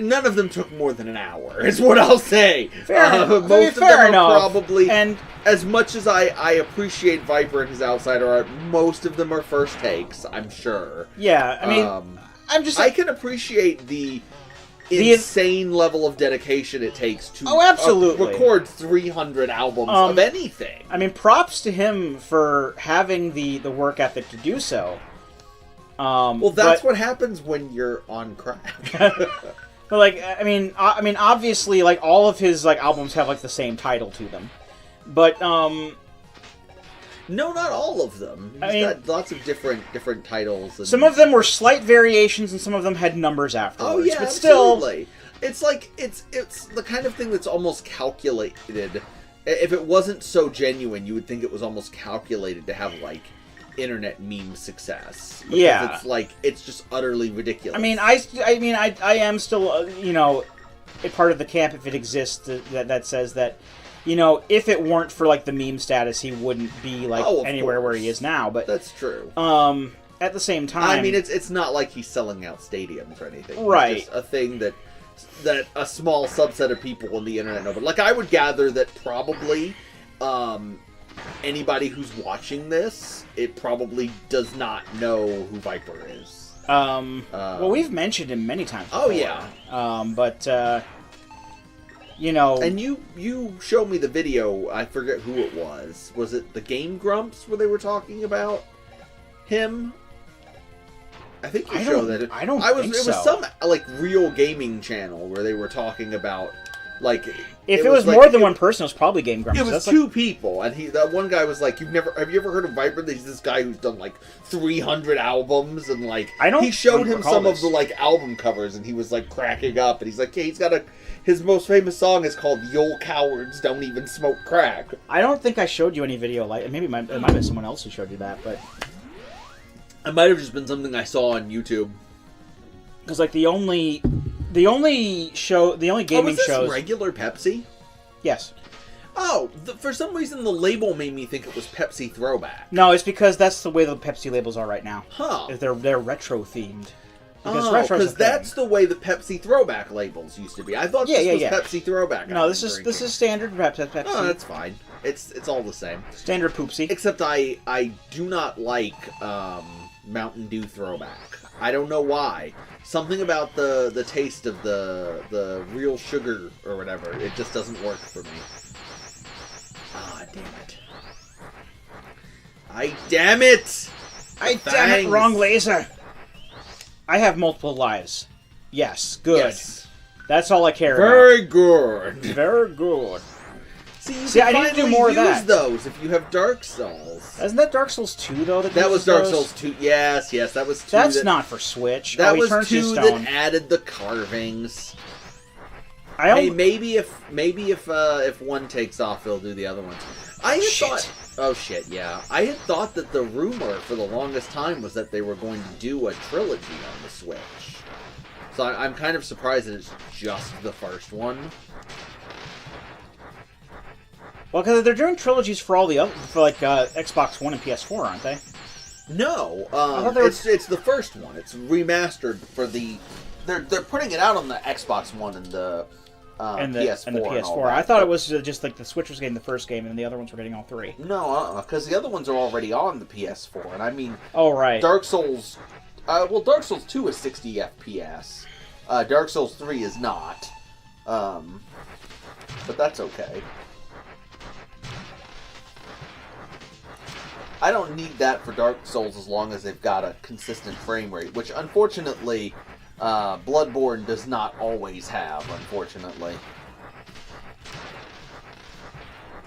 None of them took more than an hour, is what I'll say. Fair most of them are probably... And as much as I appreciate Viper and his Outsider art, most of them are first takes, I'm sure. Yeah, I mean... I can appreciate the insane level of dedication it takes to absolutely. Record 300 albums of anything. I mean, props to him for having the work ethic to do so. Well, that's what happens when you're on crack. But like, I mean, obviously, like all of his like albums have like the same title to them, but no, not all of them. He's got lots of different titles. And... Some of them were slight variations, and some of them had numbers afterwards. Oh yeah, but absolutely. Still, it's like it's the kind of thing that's almost calculated. If it wasn't so genuine, you would think it was almost calculated to have like internet meme success. Yeah, it's like it's just utterly ridiculous. I mean, I am still you know, a part of the camp, if it exists, that says that, you know, if it weren't for like the meme status, he wouldn't be like anywhere where he is now. But that's true. At the same time, I mean, it's not like he's selling out stadiums or anything. Right. It's just a thing that a small subset of people on the internet know. But like, I would gather that probably anybody who's watching this, it probably does not know who Viper is. Well, we've mentioned him many times before. Oh yeah. But you know, and you showed me the video. I forget who it was. Was it the Game Grumps where they were talking about him? I think you showed that. I don't think so. It was some like real gaming channel where they were talking about like. If it was like, more than one person, it was probably Game Grumps. It was two people, and that one guy was like, have you ever heard of Viper? He's this guy who's done like 300 albums, and like he showed him some of the like album covers, and he was like cracking up, and he's like, yeah, he's got his most famous song is called "You'll Cowards Don't Even Smoke Crack." I don't think I showed you any video like maybe it might have been someone else who showed you that, but it might have just been something I saw on YouTube. Because like the only gaming shows. Regular Pepsi? Yes. Oh, for some reason the label made me think it was Pepsi Throwback. No, it's because that's the way the Pepsi labels are right now. Huh. They're retro themed. Because that's the way the Pepsi Throwback labels used to be. I thought this was Pepsi Throwback. No, this is standard Pepsi. Oh, that's fine. It's all the same. Standard Poopsie. Except I do not like Mountain Dew Throwback. I don't know why. Something about the taste of the real sugar or whatever, it just doesn't work for me. Ah, damn it! Damn it, wrong laser! I have multiple lives. Yes, good. Yes. That's all I care Very good. Very good. See, I need to do more of that. Use those if you have Dark Souls. Isn't that Dark Souls 2 though? That was Dark Souls 2. Yes, that was 2. That's not for Switch. That was 2 that added the carvings. Hey, maybe if one takes off, they'll do the other ones. I had thought. Oh shit! Yeah, I had thought that the rumor for the longest time was that they were going to do a trilogy on the Switch. So I'm kind of surprised that it's just the first one. Well, because they're doing trilogies for all the other, for like Xbox One and PS4, aren't they? No, it's the first one. It's remastered for the. They're putting it out on the Xbox One and the PS4. And the PS4. I thought it was just like the Switch was getting the first game, and the other ones were getting all three. No, because the other ones are already on the PS4, and I mean. Oh right. Dark Souls. Dark Souls 2 is 60 FPS. Dark Souls 3 is not. But that's okay. I don't need that for Dark Souls as long as they've got a consistent frame rate, which unfortunately Bloodborne does not always have, unfortunately.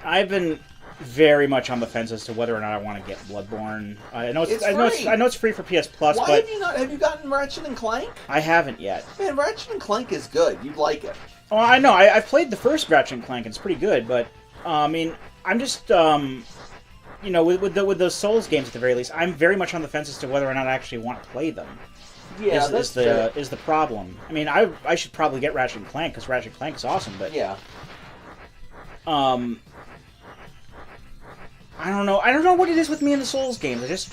I've been very much on the fence as to whether or not I want to get Bloodborne. I know it's free for PS Plus. Why but have you gotten Ratchet and Clank? I haven't yet. Man, Ratchet and Clank is good. You'd like it. Oh, I know. I've played the first Ratchet and Clank. It's pretty good, but I mean, I'm just with those Souls games at the very least, I'm very much on the fence as to whether or not I actually want to play them. Yeah, is the problem. I mean, I should probably get Ratchet and Clank because Ratchet and Clank is awesome, but yeah. I don't know. I don't know what it is with me in the Souls games. I just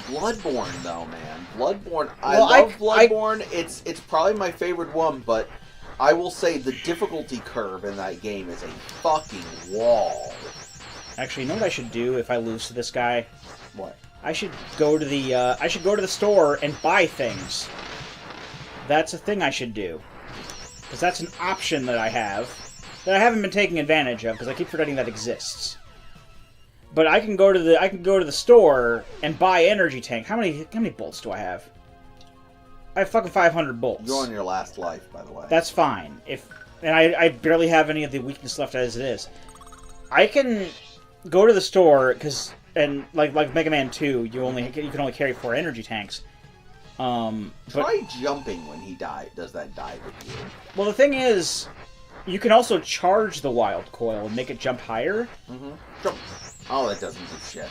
Bloodborne though, man. Bloodborne. I love Bloodborne. It's probably my favorite one, but I will say the difficulty curve in that game is a fucking wall. Actually, you know what I should do if I lose to this guy? What? I should go to the store and buy things. That's a thing I should do. Because that's an option that I have that I haven't been taking advantage of because I keep forgetting that exists. But I can go to the store and buy energy tank. How many bolts do I have? I have fucking 500 bolts. You're on your last life, by the way. That's fine. I barely have any of the weakness left as it is. I can go to the store and like Mega Man 2, you can only carry 4 energy tanks. Try jumping when he does that dive with you. Well, the thing is, you can also charge the wild coil and make it jump higher. Mm-hmm. Jump. Oh, that doesn't do shit.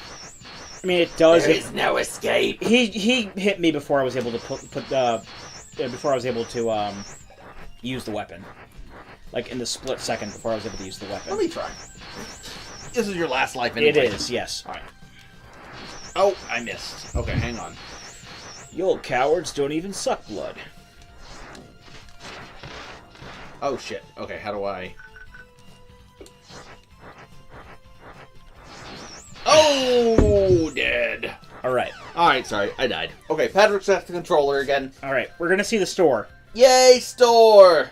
I mean, it does. There is no escape. He hit me before I was able to use the weapon. Like in the split second before I was able to use the weapon. Let me try. This is your last life anyway. It is, yes. All right. Oh, I missed. Okay, hang on. You old cowards don't even suck blood. Oh shit. Okay, how do I? Oh, dead. Alright. Alright, sorry, I died. Okay, Patrick's at the controller again. Alright, we're gonna see the store. Yay, store!